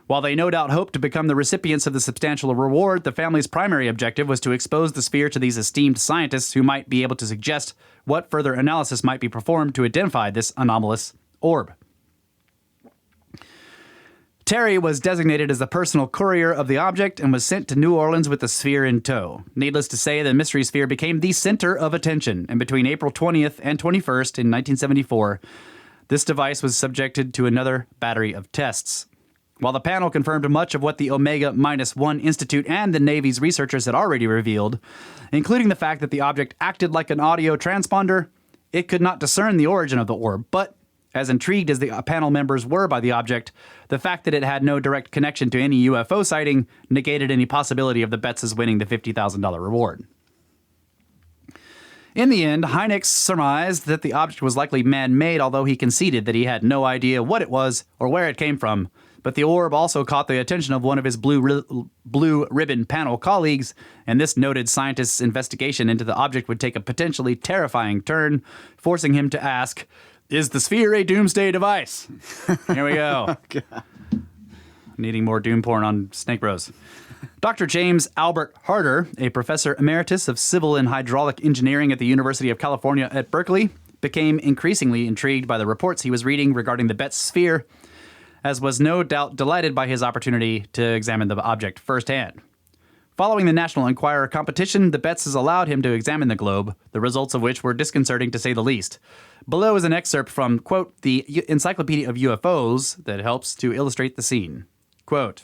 While they no doubt hoped to become the recipients of the substantial reward, the family's primary objective was to expose the sphere to these esteemed scientists who might be able to suggest what further analysis might be performed to identify this anomalous orb. Terry was designated as the personal courier of the object and was sent to New Orleans with the sphere in tow. Needless to say, the Mystery Sphere became the center of attention, and between April 20th and 21st in 1974, this device was subjected to another battery of tests. While the panel confirmed much of what the Omega-1 Institute and the Navy's researchers had already revealed, including the fact that the object acted like an audio transponder, it could not discern the origin of the orb, but as intrigued as the panel members were by the object, the fact that it had no direct connection to any UFO sighting negated any possibility of the Betts' winning the $50,000 reward. In the end, Hynek surmised that the object was likely man-made, although he conceded that he had no idea what it was or where it came from. But the orb also caught the attention of one of his blue ribbon panel colleagues, and this noted scientist's investigation into the object would take a potentially terrifying turn, forcing him to ask, "Is the sphere a doomsday device?" Here we go. God. Needing more doom porn on Snake Bros. Dr. James Albert Harder, a professor emeritus of civil and hydraulic engineering at the University of California at Berkeley, became increasingly intrigued by the reports he was reading regarding the Betts sphere, as was no doubt delighted by his opportunity to examine the object firsthand. Following the National Enquirer competition, the Bettses allowed him to examine the globe, the results of which were disconcerting to say the least. Below is an excerpt from, quote, the Encyclopedia of UFOs that helps to illustrate the scene. Quote,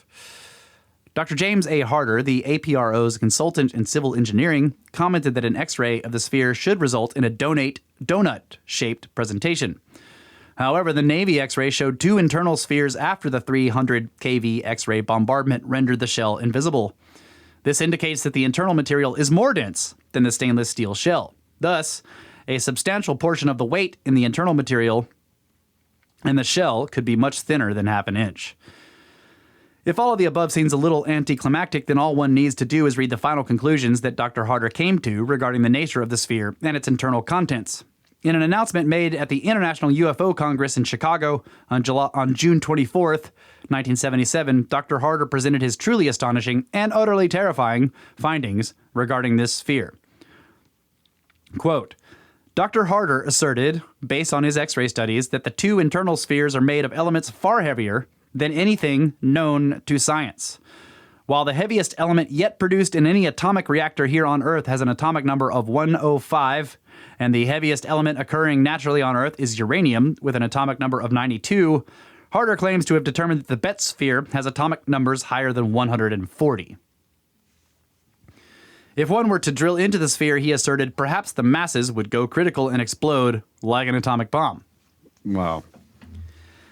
Dr. James A. Harder, the APRO's consultant in civil engineering, commented that an X-ray of the sphere should result in a donut-shaped presentation. However, the Navy X-ray showed two internal spheres after the 300 kV X-ray bombardment rendered the shell invisible. This indicates that the internal material is more dense than the stainless steel shell. Thus, a substantial portion of the weight in the internal material and the shell could be much thinner than half an inch. If all of the above seems a little anticlimactic, then all one needs to do is read the final conclusions that Dr. Harder came to regarding the nature of the sphere and its internal contents. In an announcement made at the International UFO Congress in Chicago on June 24th, 1977, Dr. Harder presented his truly astonishing and utterly terrifying findings regarding this sphere. Quote, Dr. Harder asserted, based on his X-ray studies, that the two internal spheres are made of elements far heavier than anything known to science. While the heaviest element yet produced in any atomic reactor here on Earth has an atomic number of 105, and the heaviest element occurring naturally on Earth is uranium with an atomic number of 92, Harder claims to have determined that the Betts sphere has atomic numbers higher than 140. If one were to drill into the sphere, he asserted, perhaps the masses would go critical and explode like an atomic bomb. Wow.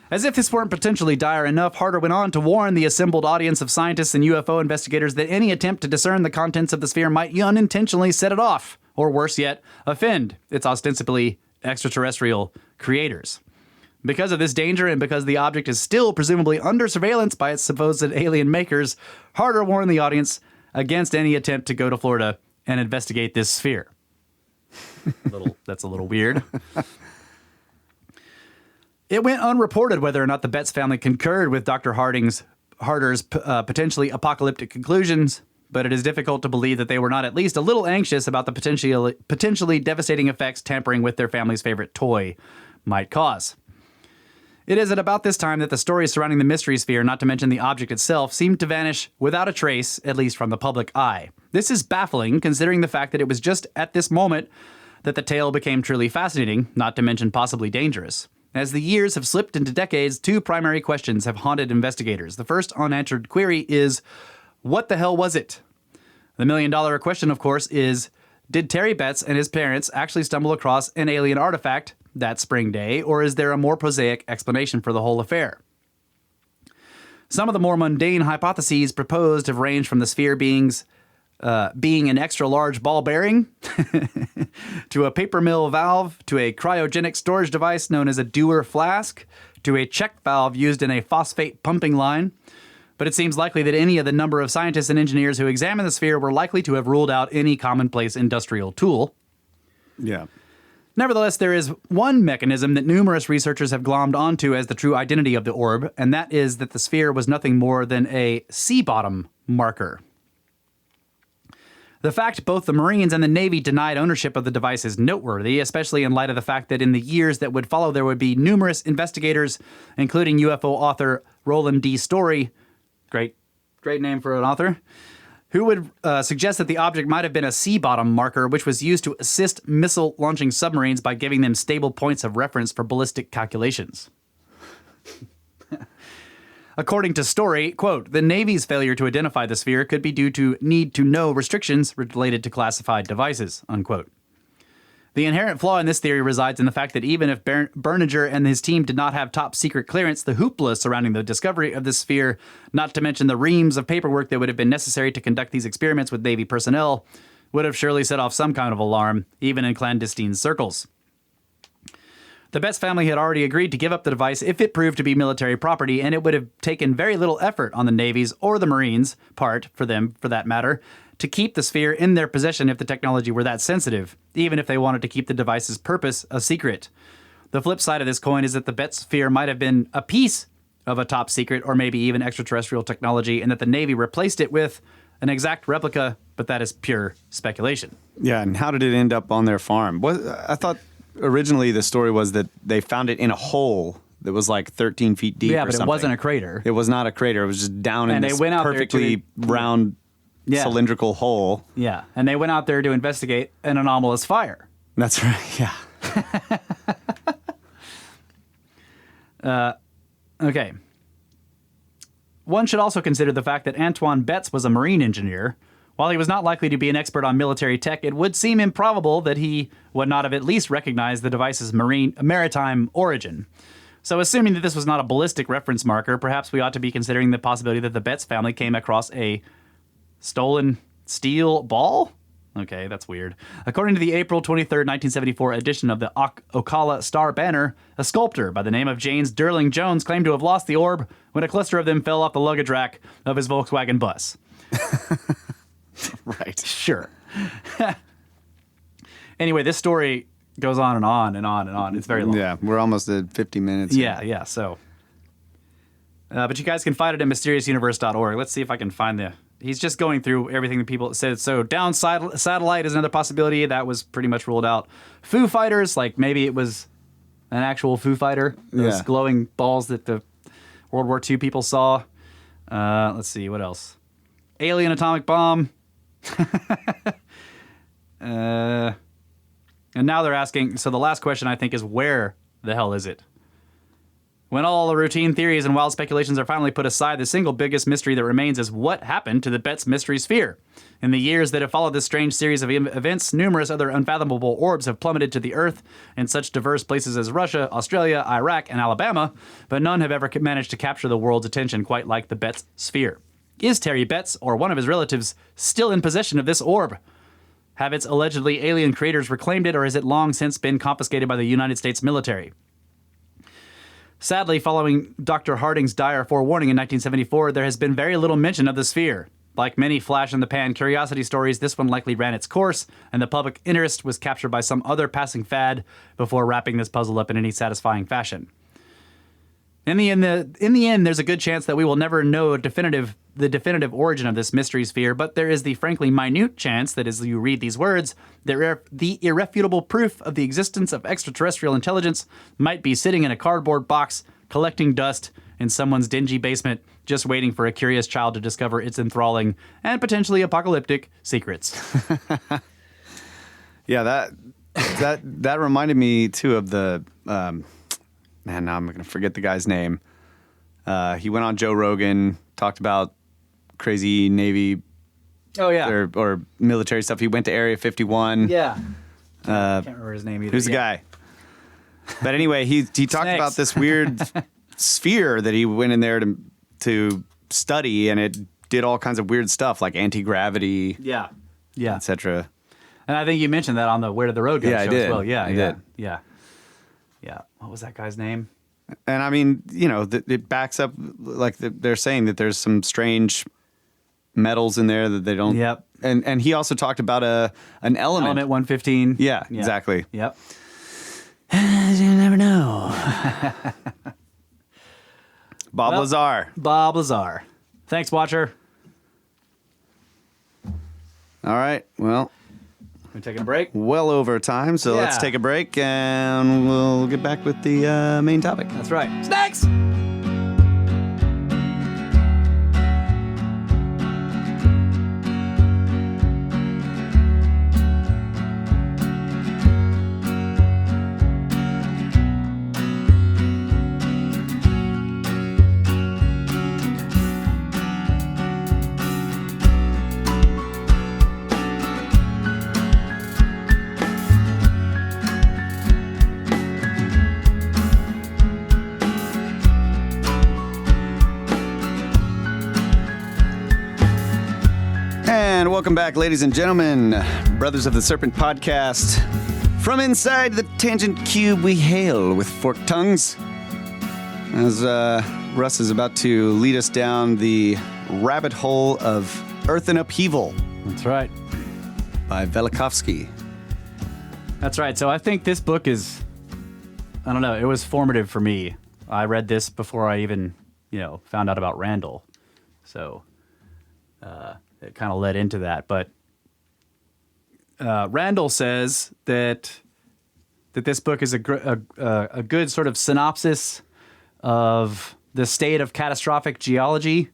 As if this weren't potentially dire enough, Harder went on to warn the assembled audience of scientists and UFO investigators that any attempt to discern the contents of the sphere might unintentionally set it off, or worse yet, offend its ostensibly extraterrestrial creators. Because of this danger and because the object is still presumably under surveillance by its supposed alien makers, Harder warned the audience against any attempt to go to Florida and investigate this sphere. That's a little weird. It went unreported whether or not the Betts family concurred with Dr. Harder's potentially apocalyptic conclusions, but it is difficult to believe that they were not at least a little anxious about the potentially devastating effects tampering with their family's favorite toy might cause. It is at about this time that the stories surrounding the mystery sphere, not to mention the object itself, seemed to vanish without a trace, at least from the public eye. This is baffling, considering the fact that it was just at this moment that the tale became truly fascinating, not to mention possibly dangerous. As the years have slipped into decades, two primary questions have haunted investigators. The first unanswered query is, what the hell was it? The million-dollar question, of course, is, did Terry Betts and his parents actually stumble across an alien artifact that spring day, or is there a more prosaic explanation for the whole affair? Some of the more mundane hypotheses proposed have ranged from the sphere being an extra-large ball bearing, to a paper mill valve, to a cryogenic storage device known as a Dewar flask, to a check valve used in a phosphate pumping line. But it seems likely that any of the number of scientists and engineers who examined the sphere were likely to have ruled out any commonplace industrial tool. Yeah. Nevertheless, there is one mechanism that numerous researchers have glommed onto as the true identity of the orb, and that is that the sphere was nothing more than a sea bottom marker. The fact both the Marines and the Navy denied ownership of the device is noteworthy, especially in light of the fact that in the years that would follow there would be numerous investigators, including UFO author Roland D. Story, great name for an author, who would suggest that the object might have been a sea bottom marker, which was used to assist missile-launching submarines by giving them stable points of reference for ballistic calculations. According to Story, quote, the Navy's failure to identify the sphere could be due to need-to-know restrictions related to classified devices, unquote. The inherent flaw in this theory resides in the fact that even if Berninger and his team did not have top-secret clearance, the hoopla surrounding the discovery of this sphere, not to mention the reams of paperwork that would have been necessary to conduct these experiments with Navy personnel, would have surely set off some kind of alarm, even in clandestine circles. The Betts family had already agreed to give up the device if it proved to be military property, and it would have taken very little effort on the Navy's or the Marines' part, for them, for that matter, to keep the sphere in their possession if the technology were that sensitive, even if they wanted to keep the device's purpose a secret. The flip side of this coin is that the Betts sphere might have been a piece of a top secret or maybe even extraterrestrial technology, and that the Navy replaced it with an exact replica, but that is pure speculation. Yeah, and how did it end up on their farm? I thought originally the story was that they found it in a hole that was like 13 feet deep. Yeah, or but something. It wasn't a crater. It was not a crater. It was just down in this perfectly round, cylindrical hole. Yeah, and they went out there to investigate an anomalous fire. That's right, yeah. Okay. One should also consider the fact that Antoine Betts was a marine engineer. While he was not likely to be an expert on military tech, it would seem improbable that he would not have at least recognized the device's maritime origin. So assuming that this was not a ballistic reference marker, perhaps we ought to be considering the possibility that the Betts family came across a stolen steel ball? Okay, that's weird. According to the April 23rd, 1974 edition of the Ocala Star Banner, a sculptor by the name of James Durling Jones claimed to have lost the orb when a cluster of them fell off the luggage rack of his Volkswagen bus. Right. Sure. Anyway, this story goes on and on and on and on. It's very long. Yeah, we're almost at 50 minutes. Yeah, so. But you guys can find it at mysteriousuniverse.org. Let's see if I can find the... He's just going through everything that people said. So down satellite is another possibility. That was pretty much ruled out. Foo Fighters, like maybe it was an actual Foo Fighter. Those glowing balls that the World War II people saw. Let's see, what else? Alien atomic bomb. And now they're asking, so the last question I think is, where the hell is it? When all the routine theories and wild speculations are finally put aside, the single biggest mystery that remains is what happened to the Betz mystery sphere. In the years that have followed this strange series of events, numerous other unfathomable orbs have plummeted to the Earth in such diverse places as Russia, Australia, Iraq, and Alabama, but none have ever managed to capture the world's attention quite like the Betz sphere. Is Terry Betz, or one of his relatives, still in possession of this orb? Have its allegedly alien creators reclaimed it, or has it long since been confiscated by the United States military? Sadly, following Dr. Harding's dire forewarning in 1974, there has been very little mention of the sphere. Like many flash-in-the-pan curiosity stories, this one likely ran its course, and the public interest was captured by some other passing fad before wrapping this puzzle up in any satisfying fashion. In the end, there's a good chance that we will never know the definitive origin of this mystery sphere, but there is the frankly minute chance that as you read these words, the irrefutable proof of the existence of extraterrestrial intelligence might be sitting in a cardboard box, collecting dust in someone's dingy basement, just waiting for a curious child to discover its enthralling and potentially apocalyptic secrets. Yeah, that reminded me too of the man. Now I'm going to forget the guy's name. He went on Joe Rogan, talked about crazy Navy, or military stuff. He went to Area 51. Yeah, I can't remember his name either. Who's the guy? But anyway, he talked about this weird sphere that he went in there to study, and it did all kinds of weird stuff like anti-gravity, etc. And I think you mentioned that on the Where Did the Road Go show I did. as well. I did. Yeah. What was that guy's name? And I mean, it backs up, like they're saying that there's some strange metals in there that they don't. Yep. And he also talked about an element. Element 115. Yeah, exactly. Yep. You never know. Bob Lazar. Bob Lazar. Thanks, Watcher. All right. Well, we're taking a break. Well over time, so let's take a break and we'll get back with the main topic. That's right. Snakes! Welcome back, ladies and gentlemen, Brothers of the Serpent podcast. From inside the tangent cube, we hail with forked tongues. As Russ is about to lead us down the rabbit hole of Earth in Upheaval. That's right. By Velikovsky. That's right. So I think this book is, I don't know, it was formative for me. I read this before I even, found out about Randall. So, it kind of led into that, but Randall says that this book is a good sort of synopsis of the state of catastrophic geology,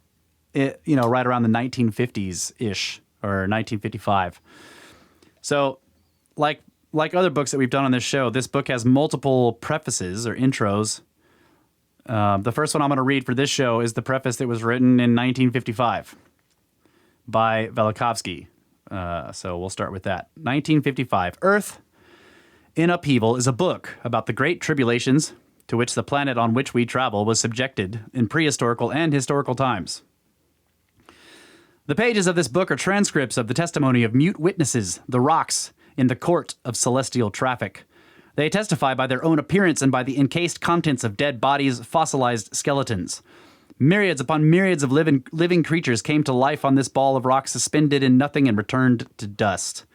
right around the 1950s-ish, or 1955. So, like other books that we've done on this show, this book has multiple prefaces or intros. The first one I'm going to read for this show is the preface that was written in 1955. By Velikovsky. So we'll start with that. 1955. Earth in Upheaval is a book about the great tribulations to which the planet on which we travel was subjected in prehistorical and historical times. The pages of this book are transcripts of the testimony of mute witnesses, the rocks, in the court of celestial traffic. They testify by their own appearance and by the encased contents of dead bodies, fossilized skeletons. Myriads upon myriads of living creatures came to life on this ball of rock suspended in nothing and returned to dust.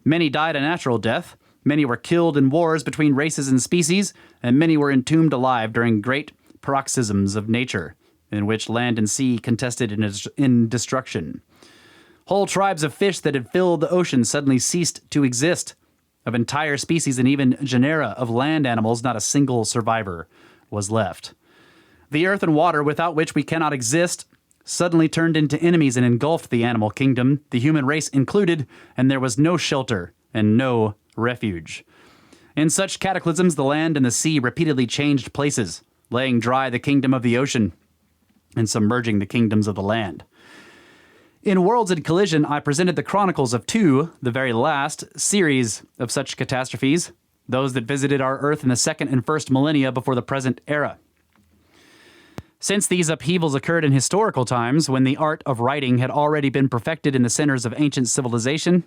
Many died a natural death, many were killed in wars between races and species, and many were entombed alive during great paroxysms of nature, in which land and sea contested in destruction. Whole tribes of fish that had filled the ocean suddenly ceased to exist. Of entire species and even genera of land animals, not a single survivor was left. The earth and water, without which we cannot exist, suddenly turned into enemies and engulfed the animal kingdom, the human race included, and there was no shelter and no refuge. In such cataclysms, the land and the sea repeatedly changed places. laying dry the kingdom of the ocean and submerging the kingdoms of the land. In Worlds in Collision, I presented the chronicles of two, the very last, series of such catastrophes, those that visited our Earth in the second and first millennia before the present era. Since these upheavals occurred in historical times, when the art of writing had already been perfected in the centers of ancient civilization,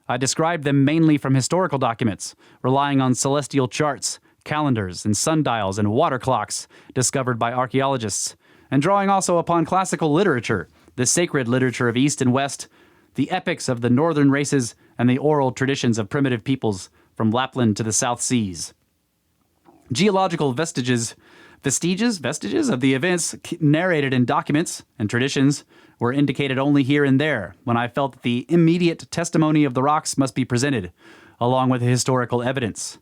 I described them mainly from historical documents, relying on celestial charts, calendars, and sundials and water clocks discovered by archaeologists, and drawing also upon classical literature, the sacred literature of East and West, the epics of the northern races, and the oral traditions of primitive peoples from Lapland to the South Seas. Geological vestiges of the events narrated in documents and traditions were indicated only here and there, when I felt that the immediate testimony of the rocks must be presented, along with historical evidence.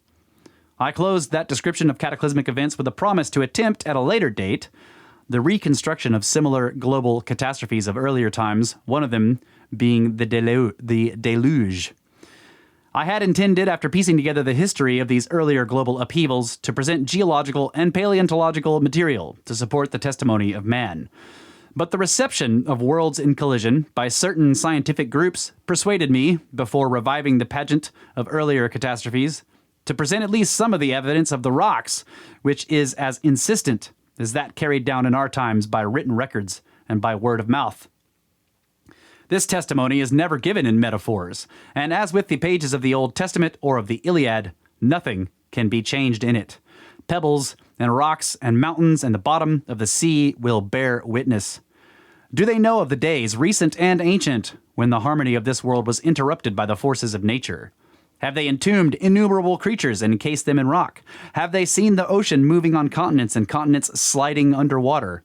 I closed that description of cataclysmic events with a promise to attempt at a later date the reconstruction of similar global catastrophes of earlier times, one of them being the deluge. I had intended, after piecing together the history of these earlier global upheavals, to present geological and paleontological material to support the testimony of man. But the reception of Worlds in Collision by certain scientific groups persuaded me, before reviving the pageant of earlier catastrophes, to present at least some of the evidence of the rocks, which is as insistent as that carried down in our times by written records and by word of mouth. This testimony is never given in metaphors, and as with the pages of the Old Testament or of the Iliad, nothing can be changed in it. Pebbles and rocks and mountains and the bottom of the sea will bear witness. Do they know of the days, recent and ancient, when the harmony of this world was interrupted by the forces of nature? Have they entombed innumerable creatures and encased them in rock? Have they seen the ocean moving on continents and continents sliding underwater?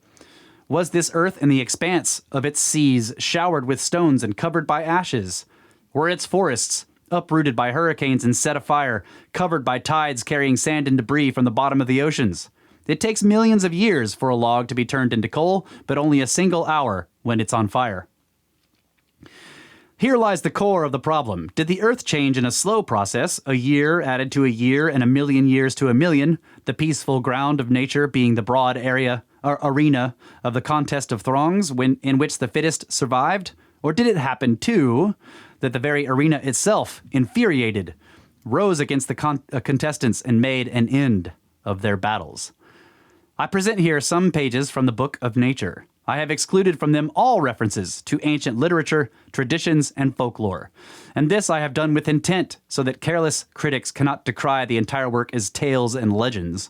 Was this earth and the expanse of its seas showered with stones and covered by ashes? Were its forests uprooted by hurricanes and set afire, covered by tides carrying sand and debris from the bottom of the oceans? It takes millions of years for a log to be turned into coal, but only a single hour when it's on fire. Here lies the core of the problem. Did the Earth change in a slow process, a year added to a year and a million years to a million, the peaceful ground of nature being the broad arena of the contest of throngs in which the fittest survived? Or did it happen, too, that the very arena itself, infuriated, rose against the contestants and made an end of their battles? I present here some pages from the Book of Nature. I have excluded from them all references to ancient literature, traditions, and folklore. And this I have done with intent, so that careless critics cannot decry the entire work as tales and legends.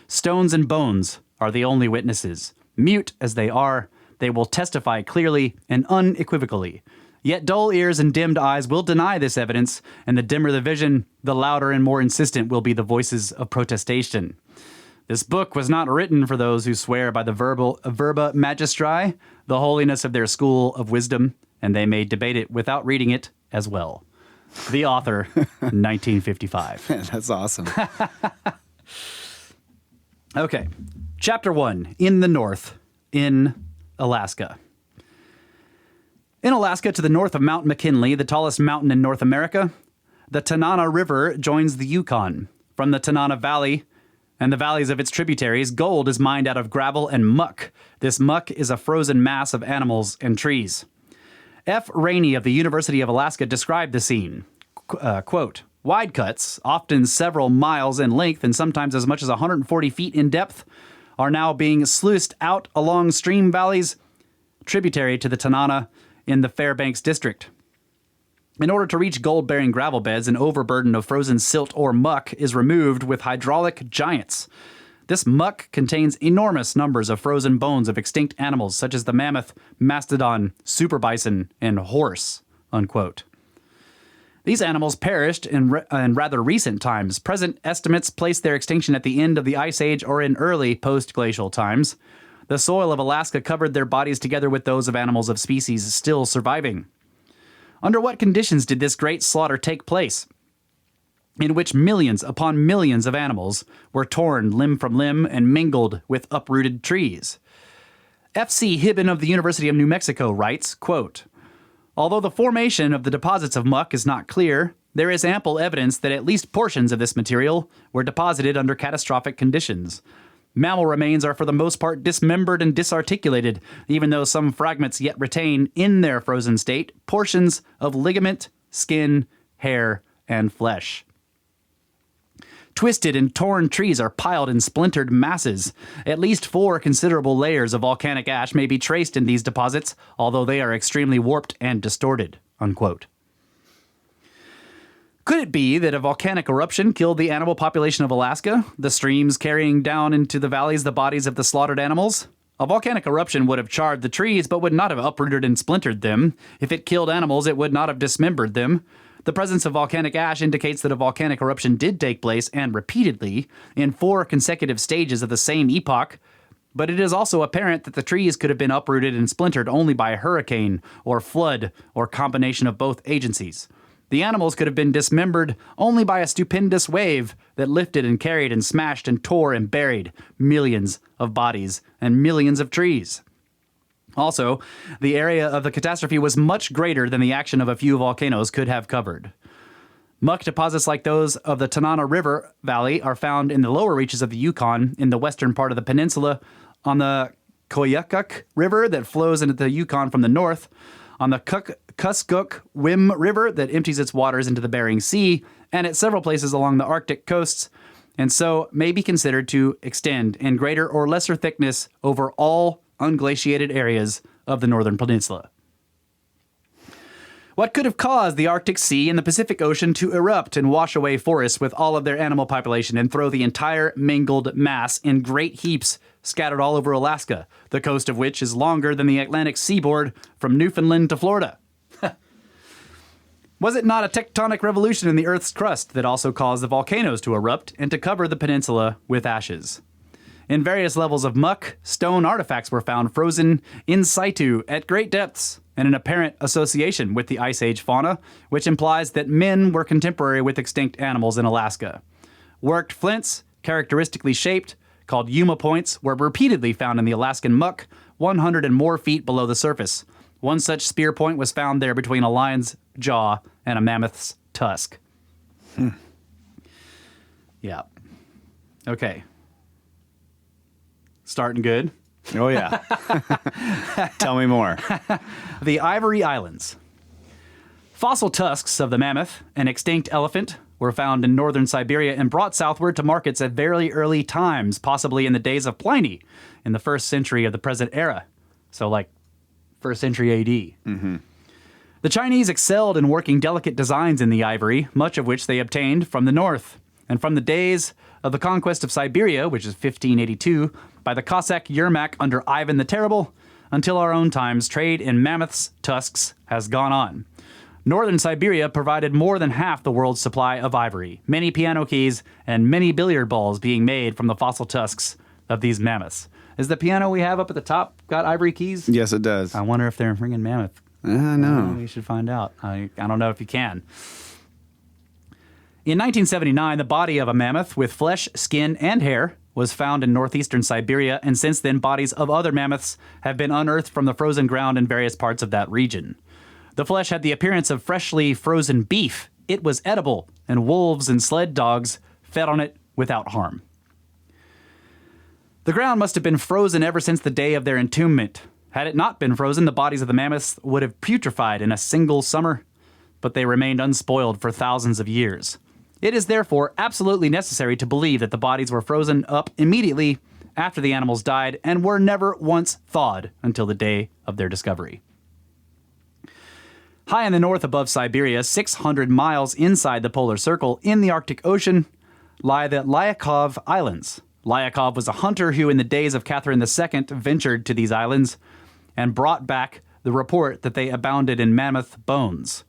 Stones and bones are the only witnesses. Mute as they are, they will testify clearly and unequivocally. Yet dull ears and dimmed eyes will deny this evidence, and the dimmer the vision, the louder and more insistent will be the voices of protestation. This book was not written for those who swear by the verba magistri, the holiness of their school of wisdom, and they may debate it without reading it as well. The author, 1955. That's awesome. Okay, Chapter 1, In the North, in Alaska. In Alaska, to the north of Mount McKinley, the tallest mountain in North America, the Tanana River joins the Yukon. From the Tanana Valley and the valleys of its tributaries, gold is mined out of gravel and muck. This muck is a frozen mass of animals and trees. F. Rainey of the University of Alaska described the scene. Quote, wide cuts, often several miles in length and sometimes as much as 140 feet in depth, are now being sluiced out along stream valleys tributary to the Tanana in the Fairbanks district. In order to reach gold-bearing gravel beds, an overburden of frozen silt or muck is removed with hydraulic giants. This muck contains enormous numbers of frozen bones of extinct animals such as the mammoth, mastodon, super bison, and horse, unquote. These animals perished in rather recent times. Present estimates place their extinction at the end of the Ice Age or in early post-glacial times. The soil of Alaska covered their bodies together with those of animals of species still surviving. Under what conditions did this great slaughter take place, in which millions upon millions of animals were torn limb from limb and mingled with uprooted trees? F.C. Hibben of the University of New Mexico writes, quote, although the formation of the deposits of muck is not clear, there is ample evidence that at least portions of this material were deposited under catastrophic conditions. Mammal remains are for the most part dismembered and disarticulated, even though some fragments yet retain in their frozen state portions of ligament, skin, hair, and flesh. Twisted and torn trees are piled in splintered masses. At least 4 considerable layers of volcanic ash may be traced in these deposits, although they are extremely warped and distorted." Unquote. Could it be that a volcanic eruption killed the animal population of Alaska, the streams carrying down into the valleys the bodies of the slaughtered animals? A volcanic eruption would have charred the trees, but would not have uprooted and splintered them. If it killed animals, it would not have dismembered them. The presence of volcanic ash indicates that a volcanic eruption did take place, and repeatedly, in 4 consecutive stages of the same epoch. But it is also apparent that the trees could have been uprooted and splintered only by a hurricane, or flood, or combination of both agencies. The animals could have been dismembered only by a stupendous wave that lifted and carried and smashed and tore and buried millions of bodies and millions of trees. Also, the area of the catastrophe was much greater than the action of a few volcanoes could have covered. Muck deposits like those of the Tanana River Valley are found in the lower reaches of the Yukon in the western part of the peninsula, on the Koyukuk River that flows into the Yukon from the north, on the Kuskokwim River that empties its waters into the Bering Sea, and at several places along the Arctic coasts, and so may be considered to extend in greater or lesser thickness over all unglaciated areas of the northern peninsula. What could have caused the Arctic Sea and the Pacific Ocean to erupt and wash away forests with all of their animal population and throw the entire mingled mass in great heaps scattered all over Alaska, the coast of which is longer than the Atlantic seaboard from Newfoundland to Florida? Was it not a tectonic revolution in the Earth's crust that also caused the volcanoes to erupt and to cover the peninsula with ashes? In various levels of muck, stone artifacts were found frozen in situ at great depths and an apparent association with the Ice Age fauna, which implies that men were contemporary with extinct animals in Alaska. Worked flints, characteristically shaped, called Yuma points, were repeatedly found in the Alaskan muck, 100 and more feet below the surface. One such spear point was found there between a lion's jaw and a mammoth's tusk. Yeah. Okay. Starting good. Oh, yeah. Tell me more. The Ivory Islands. Fossil tusks of the mammoth, an extinct elephant, were found in northern Siberia and brought southward to markets at very early times, possibly in the days of Pliny, in the 1st century of the present era. So, like, 1st century A.D. Mm-hmm. The Chinese excelled in working delicate designs in the ivory, much of which they obtained from the north. And from the days of the conquest of Siberia, which is 1582, by the Cossack Yermak under Ivan the Terrible, until our own times, trade in mammoths' tusks has gone on. Northern Siberia provided more than half the world's supply of ivory, many piano keys, and many billiard balls being made from the fossil tusks of these mammoths. Is the piano we have up at the top got ivory keys? Yes, it does. I wonder if they're friggin' mammoth. No. We should find out. I don't know if you can. In 1979, the body of a mammoth with flesh, skin, and hair was found in northeastern Siberia, and since then bodies of other mammoths have been unearthed from the frozen ground in various parts of that region. The flesh had the appearance of freshly frozen beef. It was edible, and wolves and sled dogs fed on it without harm. The ground must have been frozen ever since the day of their entombment. Had it not been frozen, the bodies of the mammoths would have putrefied in a single summer, but they remained unspoiled for thousands of years. It is therefore absolutely necessary to believe that the bodies were frozen up immediately after the animals died and were never once thawed until the day of their discovery. High in the north above Siberia, 600 miles inside the polar circle in the Arctic Ocean, lie the Velikovsky Islands. Velikovsky was a hunter who in the days of Catherine II ventured to these islands and brought back the report that they abounded in mammoth bones.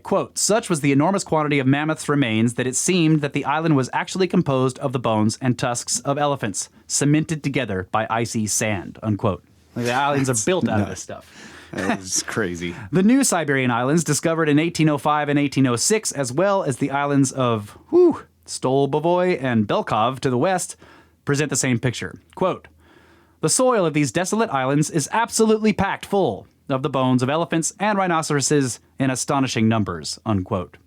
Quote, such was the enormous quantity of mammoths' remains that it seemed that the island was actually composed of the bones and tusks of elephants, cemented together by icy sand, unquote. The islands are built out of this stuff. That is crazy. The new Siberian islands, discovered in 1805 and 1806, as well as the islands of Stolbovoy and Belkov to the west, present the same picture. Quote, the soil of these desolate islands is absolutely packed full of the bones of elephants and rhinoceroses in astonishing numbers, unquote.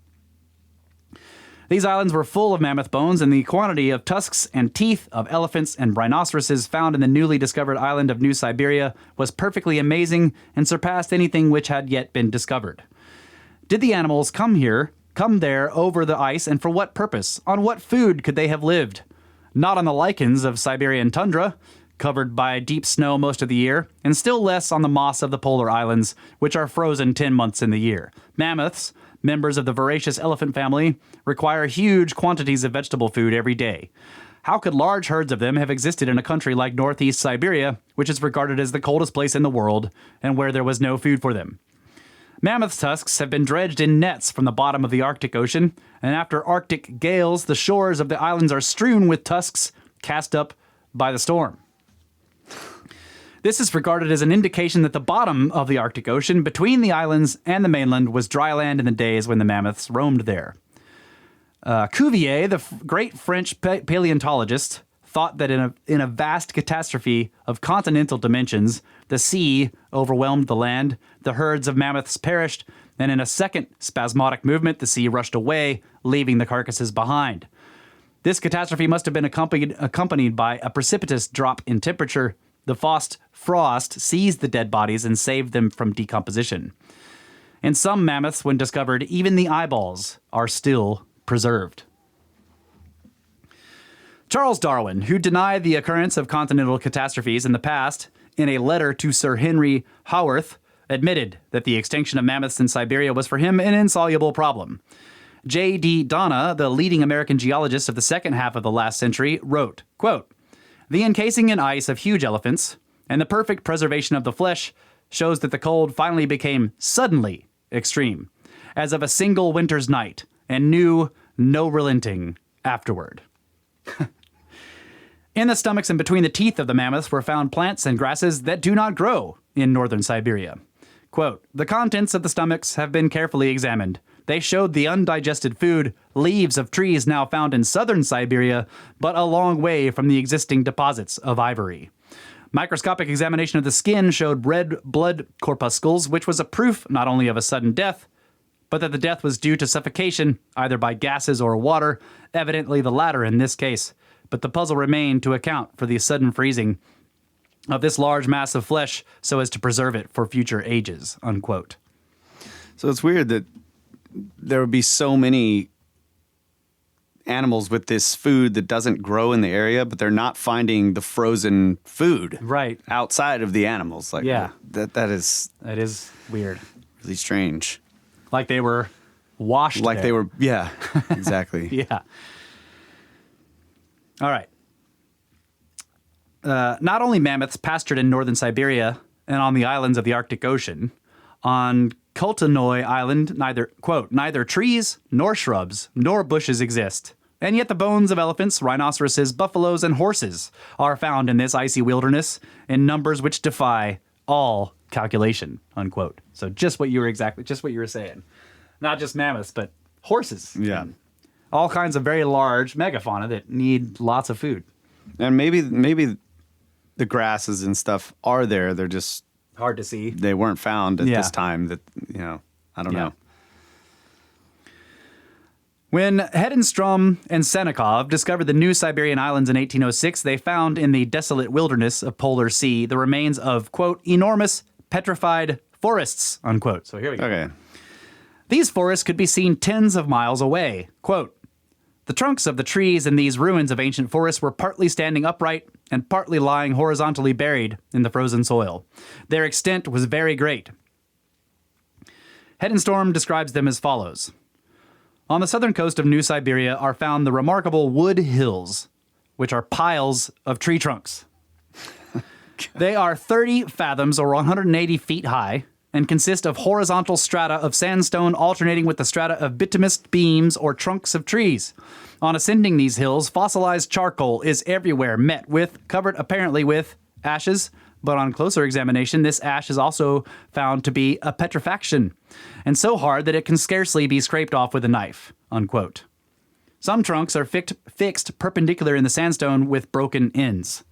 These islands were full of mammoth bones, and the quantity of tusks and teeth of elephants and rhinoceroses found in the newly discovered island of New Siberia was perfectly amazing and surpassed anything which had yet been discovered. Did the animals come there over the ice, and for what purpose? On what food could they have lived? Not on the lichens of Siberian tundra, covered by deep snow most of the year, and still less on the moss of the polar islands, which are frozen 10 months in the year. Mammoths, members of the voracious elephant family, require huge quantities of vegetable food every day. How could large herds of them have existed in a country like northeast Siberia, which is regarded as the coldest place in the world, and where there was no food for them? Mammoth tusks have been dredged in nets from the bottom of the Arctic Ocean, and after Arctic gales, the shores of the islands are strewn with tusks cast up by the storm. This is regarded as an indication that the bottom of the Arctic Ocean, between the islands and the mainland, was dry land in the days when the mammoths roamed there. Cuvier, the great French paleontologist, thought that in a vast catastrophe of continental dimensions, the sea overwhelmed the land, the herds of mammoths perished, and in a second spasmodic movement, the sea rushed away, leaving the carcasses behind. This catastrophe must have been accompanied by a precipitous drop in temperature. The frost seized the dead bodies and saved them from decomposition. In some mammoths, when discovered, even the eyeballs are still preserved. Charles Darwin, who denied the occurrence of continental catastrophes in the past, in a letter to Sir Henry Haworth, admitted that the extinction of mammoths in Siberia was for him an insoluble problem. J.D. Donna, the leading American geologist of the second half of the last century, wrote, quote, "The encasing in ice of huge elephants and the perfect preservation of the flesh shows that the cold finally became suddenly extreme, as of a single winter's night, and knew no relenting afterward." In the stomachs and between the teeth of the mammoths were found plants and grasses that do not grow in northern Siberia. Quote, "The contents of the stomachs have been carefully examined. They showed the undigested food, leaves of trees now found in southern Siberia, but a long way from the existing deposits of ivory. Microscopic examination of the skin showed red blood corpuscles, which was a proof not only of a sudden death, but that the death was due to suffocation, either by gases or water, evidently the latter in this case. But the puzzle remained to account for the sudden freezing of this large mass of flesh so as to preserve it for future ages," unquote. So it's weird that there would be so many animals with this food that doesn't grow in the area, but they're not finding the frozen food Right. outside of the animals. Like, Yeah. that is That is weird. really strange. Like they were washed Like there. they were, yeah, exactly. Yeah. All right. Not only mammoths pastured in northern Siberia and on the islands of the Arctic Ocean, on Koltanoy Island, neither trees nor shrubs nor bushes exist. And yet the bones of elephants, rhinoceroses, buffaloes, and horses are found in this icy wilderness in numbers which defy all calculation, unquote. So just what you were saying. Not just mammoths, but horses. Yeah. And all kinds of very large megafauna that need lots of food. And maybe the grasses and stuff are there. They're just, Hard to see. they weren't found at Yeah. this time. That, I don't know. When Hedenstrom and Senekov discovered the New Siberian Islands in 1806, they found in the desolate wilderness of Polar Sea the remains of, quote, enormous petrified forests, unquote. So here we go. Okay. These forests could be seen tens of miles away. Quote, "The trunks of the trees in these ruins of ancient forests were partly standing upright and partly lying horizontally buried in the frozen soil. Their extent was very great." Hedenstorm describes them as follows. "On the southern coast of New Siberia are found the remarkable wood hills, which are piles of tree trunks. They are 30 fathoms or 180 feet high and consist of horizontal strata of sandstone alternating with the strata of bituminous beams or trunks of trees. On ascending these hills, fossilized charcoal is everywhere met with, covered apparently with, ashes, but on closer examination, this ash is also found to be a petrifaction, and so hard that it can scarcely be scraped off with a knife," unquote. "Some trunks are fixed perpendicular in the sandstone with broken ends.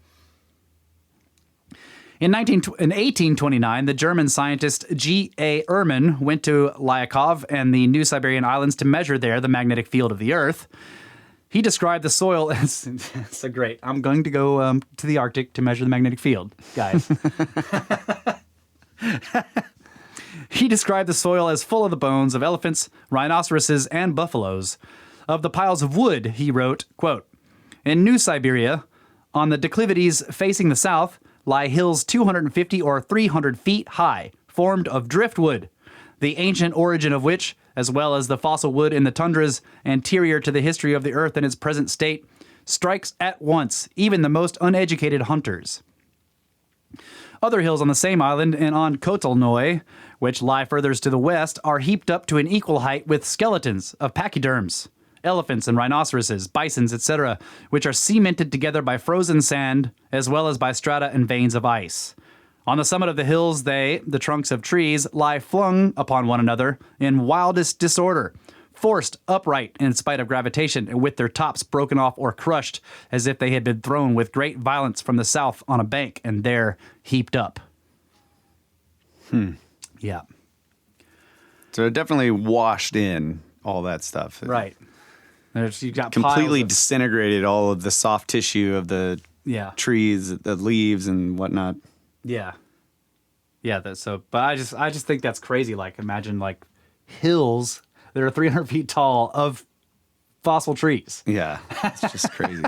In 1829, the German scientist G.A. Ehrmann went to Velikovsky and the New Siberian Islands to measure there the magnetic field of the Earth. He described the soil as... so great. I'm going to go to the Arctic to measure the magnetic field, guys. He described the soil as full of the bones of elephants, rhinoceroses, and buffaloes. Of the piles of wood, he wrote, quote, "In New Siberia, on the declivities facing the south, lie hills 250 or 300 feet high, formed of driftwood, the ancient origin of which, as well as the fossil wood in the tundras anterior to the history of the earth in its present state, strikes at once even the most uneducated hunters. Other hills on the same island and on Kotelnoy, which lie furthest to the west, are heaped up to an equal height with skeletons of pachyderms, elephants and rhinoceroses, bisons, etc., which are cemented together by frozen sand, as well as by strata and veins of ice. On the summit of the hills, the trunks of trees, lie flung upon one another in wildest disorder, forced upright in spite of gravitation, and with their tops broken off or crushed, as if they had been thrown with great violence from the south on a bank, and there heaped up." Yeah. So it definitely washed in all that stuff. Right. You got Completely piles of, disintegrated all of the soft tissue of the trees, the leaves and whatnot. Yeah. Yeah. But I just think that's crazy. Like, imagine like hills that are 300 feet tall of fossil trees. Yeah. It's just crazy.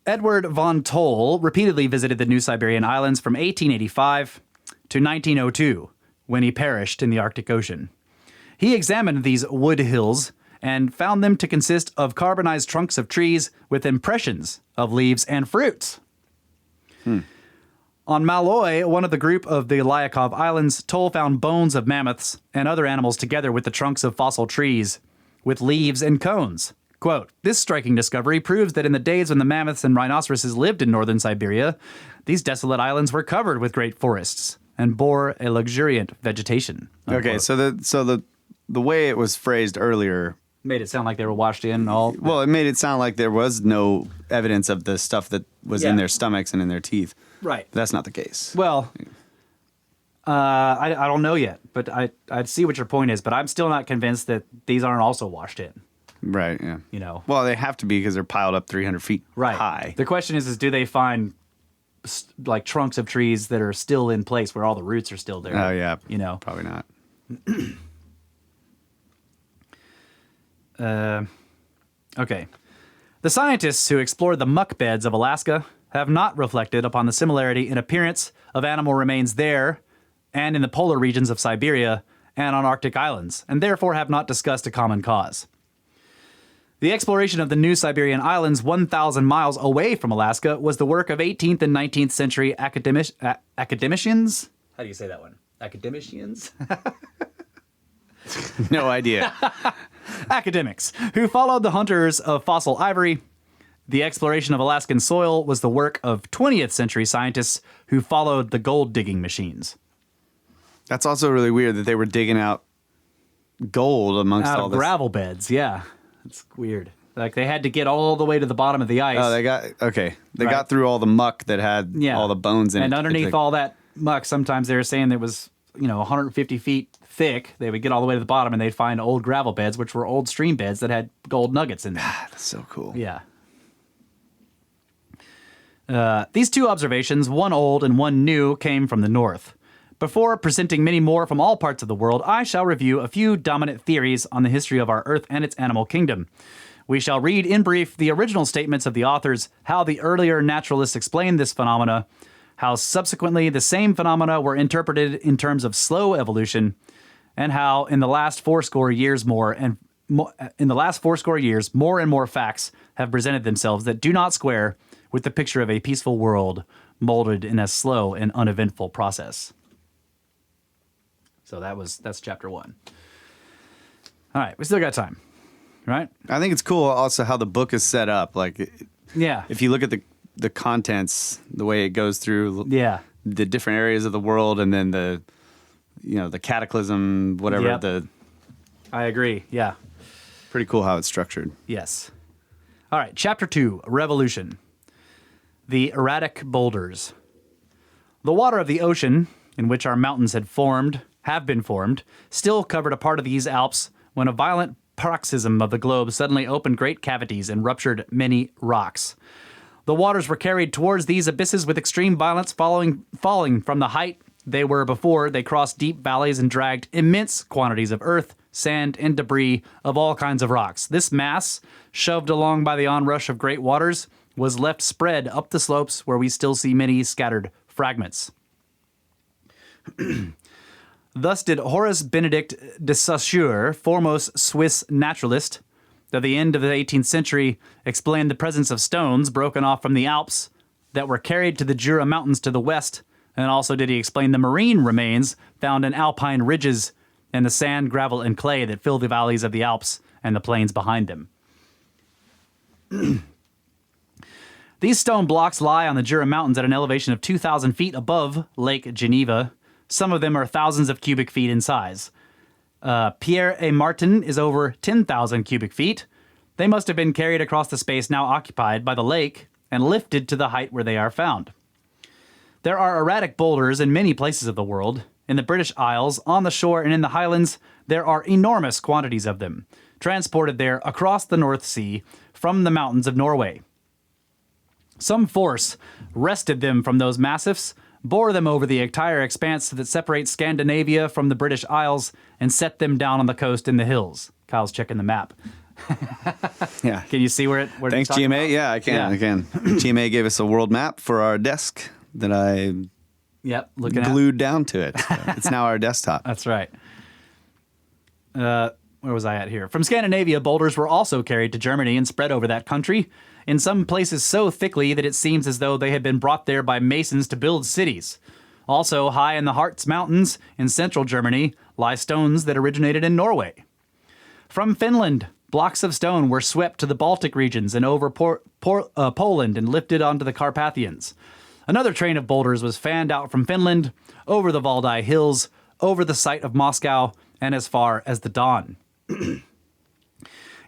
Edward von Toll repeatedly visited the New Siberian Islands from 1885 to 1902, when he perished in the Arctic Ocean. He examined these wood hills and found them to consist of carbonized trunks of trees with impressions of leaves and fruits. On Malloy, one of the group of the Velikovsky Islands, Toll found bones of mammoths and other animals together with the trunks of fossil trees with leaves and cones. Quote, "This striking discovery proves that in the days when the mammoths and rhinoceroses lived in northern Siberia, these desolate islands were covered with great forests and bore a luxuriant vegetation." Unquote. Okay, so the way it was phrased earlier made it sound like they were washed in all. Well, it made it sound like there was no evidence of the stuff that was in their stomachs and in their teeth. Right. That's not the case. Well, I don't know yet, but I see what your point is, but I'm still not convinced that these aren't also washed in. Right, yeah. You know. Well, they have to be because they're piled up 300 feet high. The question is do they find like trunks of trees that are still in place where all the roots are still there? Oh, yeah. You know. Probably not. Okay. The scientists who explored the muck beds of Alaska have not reflected upon the similarity in appearance of animal remains there and in the polar regions of Siberia and on Arctic islands, and therefore have not discussed a common cause. The exploration of the New Siberian Islands 1,000 miles away from Alaska was the work of 18th and 19th century academicians. How do you say that one? Academicians? No idea. Academics who followed the hunters of fossil ivory. The exploration of Alaskan soil was the work of 20th century scientists who followed the gold digging machines. That's also really weird that they were digging out gold amongst Out all of this. gravel beds, yeah. It's weird. Like they had to get all the way to the bottom of the ice. Oh, they got through all the muck that had all the bones in it. And underneath all that muck, sometimes they were saying it was, 150 feet thick. They would get all the way to the bottom and they'd find old gravel beds, which were old stream beds that had gold nuggets in them. That's so cool. Yeah. These two observations, one old and one new, came from the north. Before presenting many more from all parts of the world, I shall review a few dominant theories on the history of our Earth and its animal kingdom. We shall read in brief the original statements of the authors, how the earlier naturalists explained this phenomena, how subsequently the same phenomena were interpreted in terms of slow evolution, and how in the last fourscore years more and more facts have presented themselves that do not square with the picture of a peaceful world molded in a slow and uneventful process. So that's chapter 1. All right, we still got time, right? I think it's cool also how the book is set up. Like, Yeah. if you look at the contents, the way it goes through the different areas of the world, and then the cataclysm, whatever. Yep. I agree. Yeah. Pretty cool how it's structured. Yes. All right, chapter 2, Revolution. The erratic boulders. The water of the ocean, in which our mountains have been formed, still covered a part of these Alps when a violent paroxysm of the globe suddenly opened great cavities and ruptured many rocks. The waters were carried towards these abysses with extreme violence, falling from the height they were before they crossed deep valleys and dragged immense quantities of earth, sand, and debris of all kinds of rocks. This mass, shoved along by the onrush of great waters, was left spread up the slopes where we still see many scattered fragments. Thus did Horace Benedict de Saussure, foremost Swiss naturalist, at the end of the 18th century, explain the presence of stones broken off from the Alps that were carried to the Jura Mountains to the west, and also did he explain the marine remains found in alpine ridges and the sand, gravel, and clay that fill the valleys of the Alps and the plains behind them. These stone blocks lie on the Jura Mountains at an elevation of 2,000 feet above Lake Geneva. Some of them are thousands of cubic feet in size. Pierre et Martin is over 10,000 cubic feet. They must have been carried across the space now occupied by the lake and lifted to the height where they are found. There are erratic boulders in many places of the world. In the British Isles, on the shore, and in the Highlands, there are enormous quantities of them, transported there across the North Sea from the mountains of Norway. Some force wrested them from those massifs, bore them over the entire expanse that separates Scandinavia from the British Isles, and set them down on the coast in the hills. Kyle's checking the map. Yeah. Can you see where Thanks, GMA. About? Yeah, I can. Yeah. I can. GMA gave us a world map for our desk that I glued down to it. So it's now our desktop. That's right. Where was I at here? From Scandinavia, boulders were also carried to Germany and spread over that country, in some places so thickly that it seems as though they had been brought there by masons to build cities. Also, high in the Harz Mountains in central Germany lie stones that originated in Norway. From Finland, blocks of stone were swept to the Baltic regions and over Poland and lifted onto the Carpathians. Another train of boulders was fanned out from Finland, over the Valdai Hills, over the site of Moscow, and as far as the Don.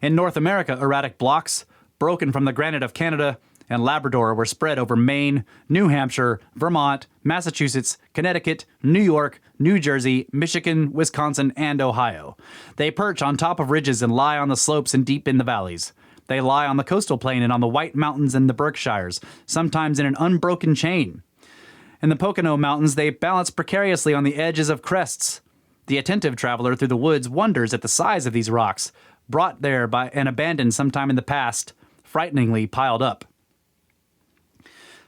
In North America, erratic blocks, broken from the granite of Canada and Labrador, were spread over Maine, New Hampshire, Vermont, Massachusetts, Connecticut, New York, New Jersey, Michigan, Wisconsin, and Ohio. They perch on top of ridges and lie on the slopes and deep in the valleys. They lie on the coastal plain and on the White Mountains and the Berkshires, sometimes in an unbroken chain. In the Pocono Mountains, they balance precariously on the edges of crests. The attentive traveler through the woods wonders at the size of these rocks, brought there by and abandoned sometime in the past, frighteningly piled up.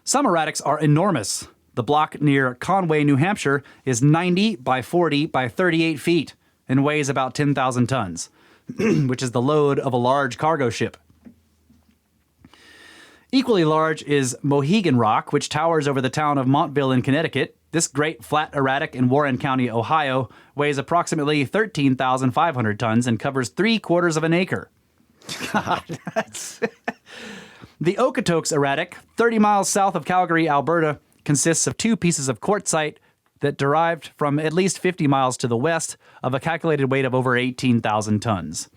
Some erratics are enormous. The block near Conway, New Hampshire, is 90 by 40 by 38 feet and weighs about 10,000 tons, which is the load of a large cargo ship. Equally large is Mohegan Rock, which towers over the town of Montville in Connecticut. This great flat erratic in Warren County, Ohio, weighs approximately 13,500 tons and covers 3/4 of an acre. God, The Okotoks erratic, 30 miles south of Calgary, Alberta, consists of two pieces of quartzite that derived from at least 50 miles to the west of a calculated weight of over 18,000 tons.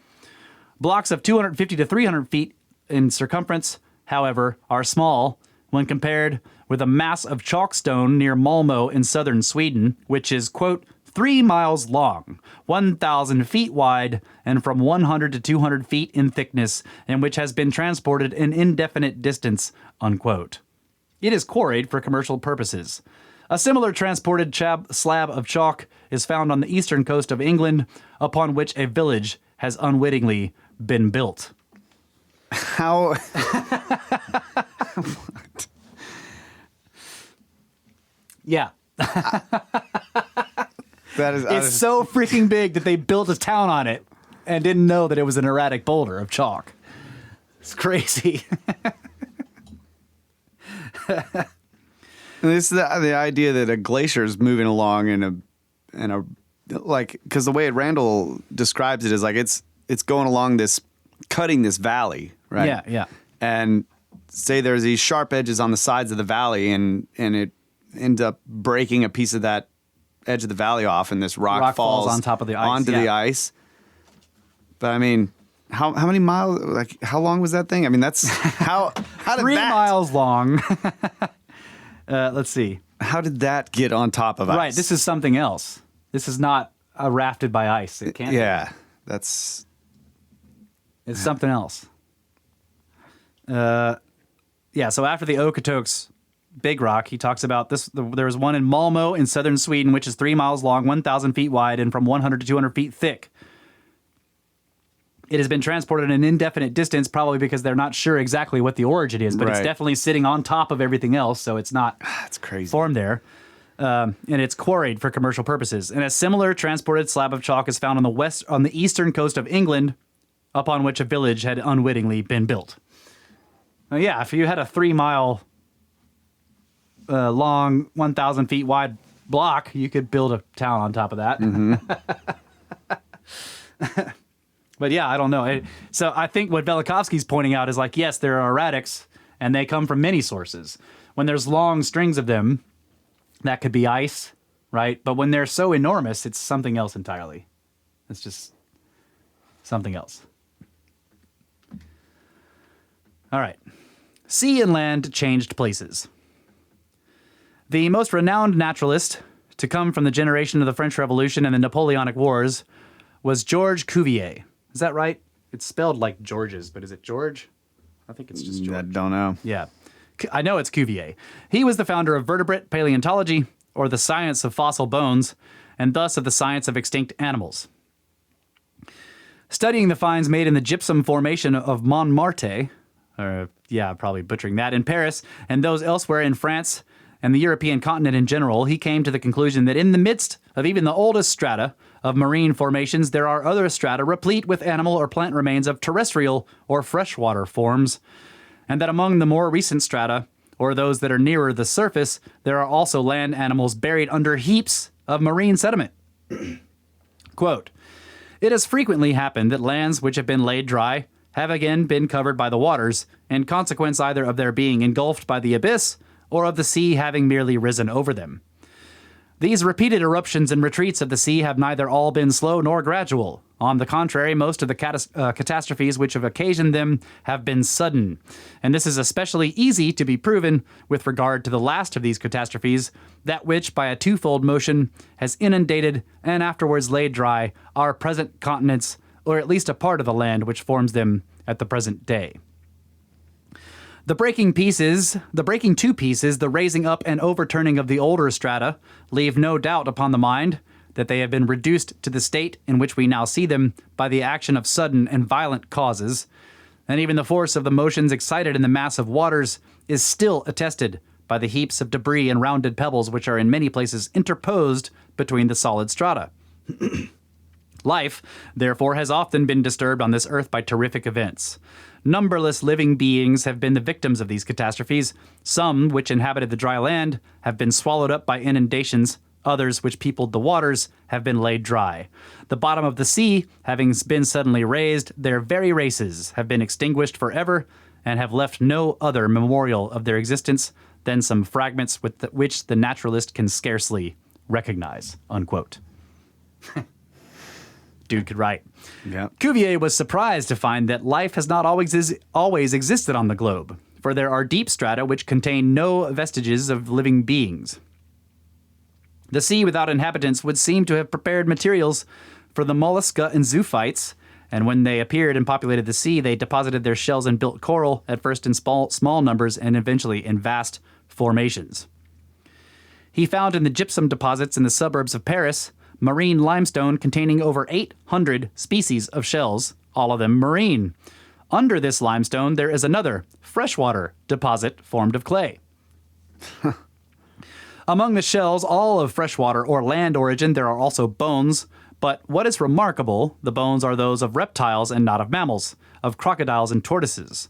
Blocks of 250 to 300 feet in circumference, however, are small when compared with a mass of chalkstone near Malmo in southern Sweden, which is, quote, 3 miles long, 1,000 feet wide, and from 100 to 200 feet in thickness, and which has been transported an indefinite distance, unquote. It is quarried for commercial purposes. A similar transported slab of chalk is found on the eastern coast of England, upon which a village has unwittingly been built. How? What? Yeah. It's so freaking big that they built a town on it and didn't know that it was an erratic boulder of chalk. It's crazy. This is the idea that a glacier is moving along in a like, because the way Randall describes it is like it's going along this, cutting this valley, right? Yeah, yeah. And say there's these sharp edges on the sides of the valley, and it ends up breaking a piece of that edge of the valley off, and this rock falls on top of the ice. onto the ice. But I mean, How many miles? Like, how long was that thing? I mean, that's how did 3 that, miles long. Let's see. How did that get on top of ice? Right, this is something else. This is not rafted by ice. It can't. Yeah, it's something else. So after the Okotoks Big Rock, he talks about this. There was one in Malmo in southern Sweden, which is 3 miles long, 1,000 feet wide, and from 100 to 200 feet thick. It has been transported an indefinite distance, probably because they're not sure exactly what the origin is, but it's definitely sitting on top of everything else, so it's not that's crazy. Formed there. And it's quarried for commercial purposes. And a similar transported slab of chalk is found on the eastern coast of England, upon which a village had unwittingly been built. Now, yeah, if you had a 3 mile long, 1,000 feet wide block, you could build a town on top of that. Mm-hmm. But yeah, I don't know. So I think what Velikovsky's pointing out is like, yes, there are erratics, and they come from many sources. When there's long strings of them, that could be ice, right? But when they're so enormous, it's something else entirely. It's just something else. All right. Sea and land changed places. The most renowned naturalist to come from the generation of the French Revolution and the Napoleonic Wars was Georges Cuvier. Is that right? It's spelled like George's, but is it George? I think it's just George. I don't know. Yeah. I know it's Cuvier. He was the founder of vertebrate paleontology, or the science of fossil bones, and thus of the science of extinct animals. Studying the finds made in the gypsum formation of Montmartre, probably butchering that, in Paris, and those elsewhere in France and the European continent in general, he came to the conclusion that in the midst of even the oldest strata of marine formations, there are other strata replete with animal or plant remains of terrestrial or freshwater forms, and that among the more recent strata, or those that are nearer the surface, there are also land animals buried under heaps of marine sediment. Quote, "It has frequently happened that lands which have been laid dry have again been covered by the waters, in consequence either of their being engulfed by the abyss or of the sea having merely risen over them. These repeated eruptions and retreats of the sea have neither all been slow nor gradual. On the contrary, most of the catastrophes which have occasioned them have been sudden. And this is especially easy to be proven with regard to the last of these catastrophes, that which, by a twofold motion, has inundated and afterwards laid dry our present continents, or at least a part of the land which forms them at the present day. The breaking to pieces, the raising up and overturning of the older strata, leave no doubt upon the mind that they have been reduced to the state in which we now see them by the action of sudden and violent causes, and even the force of the motions excited in the mass of waters is still attested by the heaps of debris and rounded pebbles which are in many places interposed between the solid strata. Life, therefore, has often been disturbed on this earth by terrific events. Numberless living beings have been the victims of these catastrophes. Some, which inhabited the dry land, have been swallowed up by inundations. Others, which peopled the waters, have been laid dry. The bottom of the sea, having been suddenly raised, their very races have been extinguished forever and have left no other memorial of their existence than some fragments which the naturalist can scarcely recognize." Unquote. Dude could write. Yeah. Cuvier was surprised to find that life has not always existed on the globe, for there are deep strata which contain no vestiges of living beings. The sea without inhabitants would seem to have prepared materials for the mollusca and zoophytes, and when they appeared and populated the sea, they deposited their shells and built coral, at first in small numbers and eventually in vast formations. He found in the gypsum deposits in the suburbs of Paris marine limestone containing over 800 species of shells, all of them marine. Under this limestone, there is another freshwater deposit formed of clay. Among the shells, all of freshwater or land origin, there are also bones, but what is remarkable, the bones are those of reptiles and not of mammals, of crocodiles and tortoises.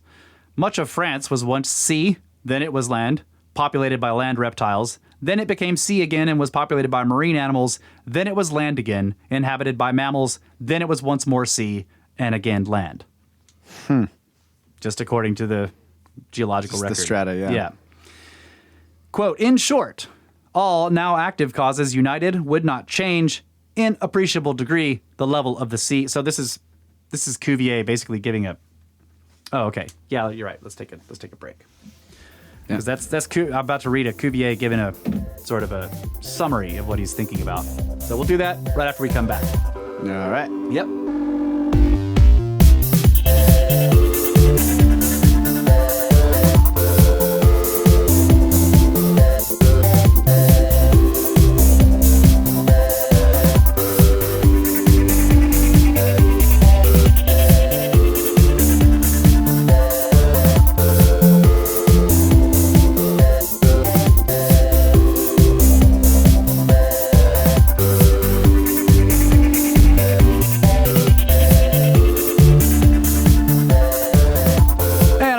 Much of France was once sea, then it was land, populated by land reptiles, then it became sea again and was populated by marine animals, then it was land again, inhabited by mammals, then it was once more sea, and again land. Just according to the geological record. The strata, yeah. Yeah. Quote, "In short, all now active causes united would not change in appreciable degree the level of the sea." So this is this is Cuvier basically giving a. Oh, okay. Yeah, you're right. Let's take a break. Because that's I'm about to read a Cuvier giving a sort of a summary of what he's thinking about. So we'll do that right after we come back. All right. Yep.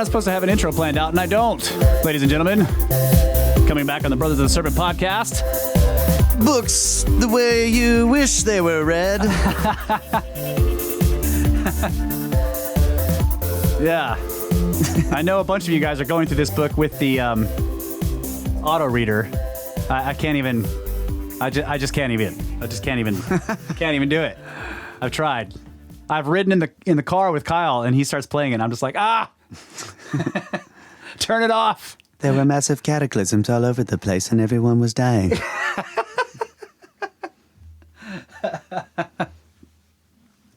Supposed to have an intro planned out, and I don't. Ladies and gentlemen, coming back on the Brothers of the Serpent podcast. Books the way you wish they were read. Yeah. I know a bunch of you guys are going through this book with the auto reader. I can't even. I just can't even. Can't even do it. I've tried. I've ridden in the car with Kyle, and he starts playing it, and I'm just like, turn it off. There were massive cataclysms all over the place, and everyone was dying.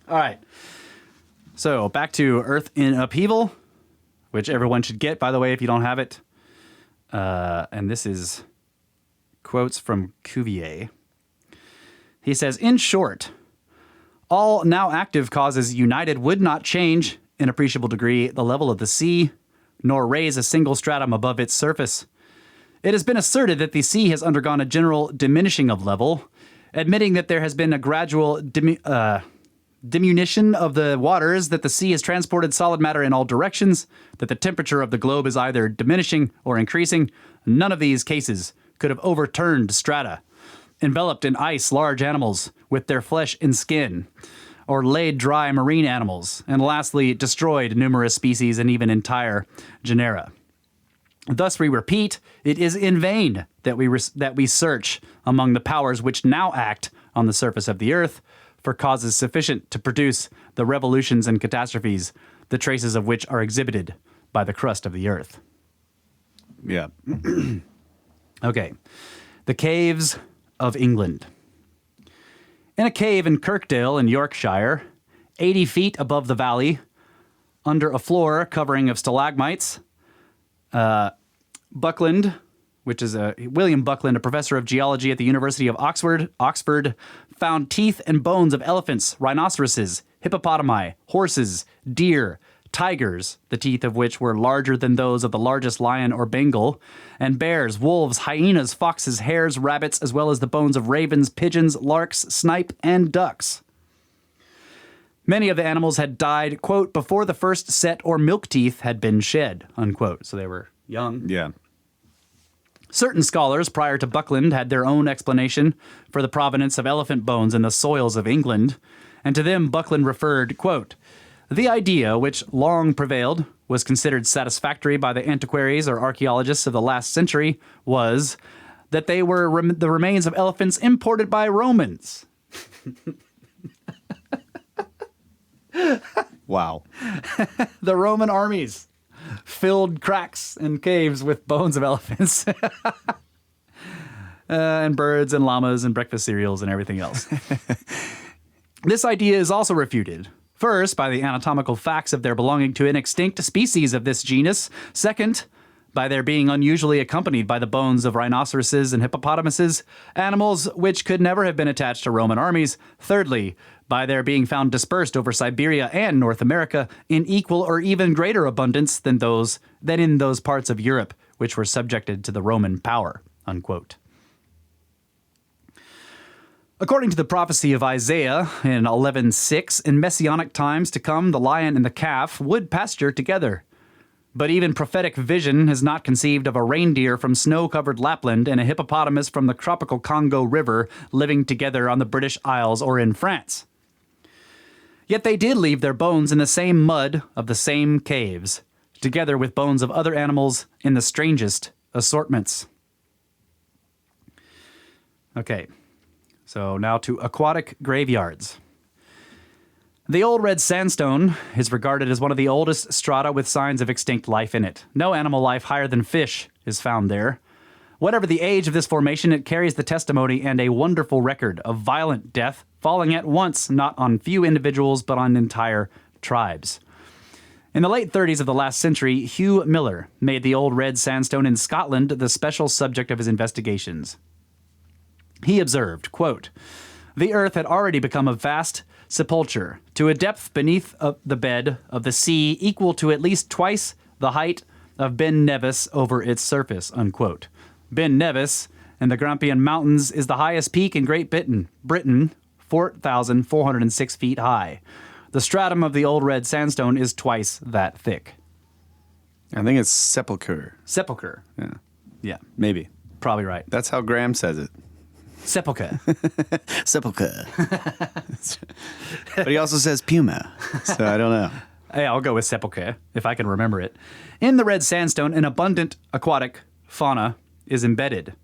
All right. So back to Earth in Upheaval, which everyone should get, by the way, if you don't have it. And this is quotes from Cuvier. He says, in short, all now active causes united would not change in appreciable degree the level of the sea, nor raise a single stratum above its surface. It has been asserted that the sea has undergone a general diminishing of level, admitting that there has been a gradual diminution of the waters, that the sea has transported solid matter in all directions, that the temperature of the globe is either diminishing or increasing. None of these cases could have overturned strata, enveloped in ice large animals with their flesh and skin, or laid dry marine animals, and lastly, destroyed numerous species and even entire genera. Thus we repeat, it is in vain that we search among the powers which now act on the surface of the earth for causes sufficient to produce the revolutions and catastrophes, the traces of which are exhibited by the crust of the earth. Yeah. Okay. The caves of England. In a cave in Kirkdale in Yorkshire, 80 feet above the valley, under a floor covering of stalagmites, Buckland, which is William Buckland, a professor of geology at the University of Oxford, found teeth and bones of elephants, rhinoceroses, hippopotami, horses, deer, tigers, the teeth of which were larger than those of the largest lion or Bengal, and bears, wolves, hyenas, foxes, hares, rabbits, as well as the bones of ravens, pigeons, larks, snipe, and ducks. Many of the animals had died, quote, before the first set or milk teeth had been shed, unquote. So they were young. Yeah. Certain scholars prior to Buckland had their own explanation for the provenance of elephant bones in the soils of England, and to them Buckland referred, quote, the idea, which long prevailed, was considered satisfactory by the antiquaries or archaeologists of the last century, was that they were the remains of elephants imported by Romans. Wow. The Roman armies filled cracks and caves with bones of elephants. And birds and llamas and breakfast cereals and everything else. This idea is also refuted. First, by the anatomical facts of their belonging to an extinct species of this genus. Second, by their being unusually accompanied by the bones of rhinoceroses and hippopotamuses, animals which could never have been attached to Roman armies. Thirdly, by their being found dispersed over Siberia and North America in equal or even greater abundance than in those parts of Europe which were subjected to the Roman power, unquote. According to the prophecy of Isaiah in 11:6, in messianic times to come, the lion and the calf would pasture together. But even prophetic vision has not conceived of a reindeer from snow-covered Lapland and a hippopotamus from the tropical Congo River living together on the British Isles or in France. Yet they did leave their bones in the same mud of the same caves, together with bones of other animals in the strangest assortments. Okay. So now to aquatic graveyards. The Old Red Sandstone is regarded as one of the oldest strata with signs of extinct life in it. No animal life higher than fish is found there. Whatever the age of this formation, it carries the testimony and a wonderful record of violent death, falling at once not on few individuals but on entire tribes. In the late 30s of the last century, Hugh Miller made the Old Red Sandstone in Scotland the special subject of his investigations. He observed, quote, "The earth had already become a vast sepulchre, to a depth beneath the bed of the sea equal to at least twice the height of Ben Nevis over its surface," unquote. Ben Nevis in the Grampian Mountains is the highest peak in Great Britain, 4,406 feet high. The stratum of the Old Red Sandstone is twice that thick. I think it's sepulchre. Sepulchre. Yeah. Yeah, Maybe. probably right. That's how Graham says it. Sepulchre. Sepulchre. But he also says puma, so I don't know. Hey, I'll go with sepulchre, if I can remember it. In the red sandstone, an abundant aquatic fauna is embedded.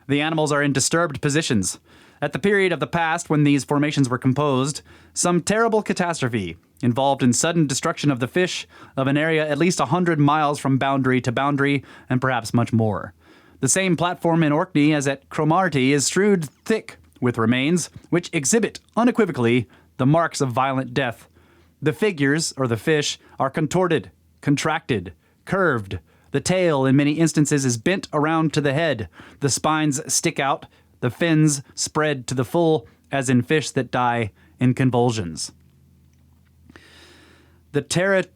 The animals are in disturbed positions. At the period of the past when these formations were composed, some terrible catastrophe involved in sudden destruction of the fish of an area at least 100 miles from boundary to boundary, and perhaps much more. The same platform in Orkney as at Cromarty is strewed thick with remains, which exhibit unequivocally the marks of violent death. The figures, or the fish, are contorted, contracted, curved. The tail, in many instances, is bent around to the head. The spines stick out, the fins spread to the full, as in fish that die in convulsions. The Pterychtheus,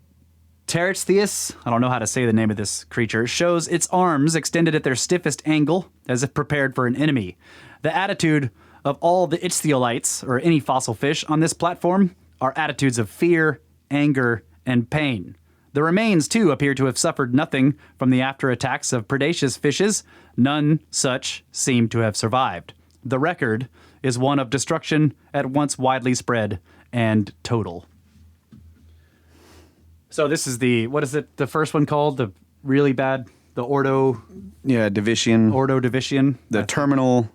I don't know how to say the name of this creature, shows its arms extended at their stiffest angle, as if prepared for an enemy. The attitude of all the ichthyolites, or any fossil fish, on this platform are attitudes of fear, anger, and pain. The remains, too, appear to have suffered nothing from the after-attacks of predaceous fishes. None such seem to have survived. The record is one of destruction at once widely spread and total. So this is what is it, the first one called? The really bad, the Ordo... Yeah, Division. Ordo Division. The terminal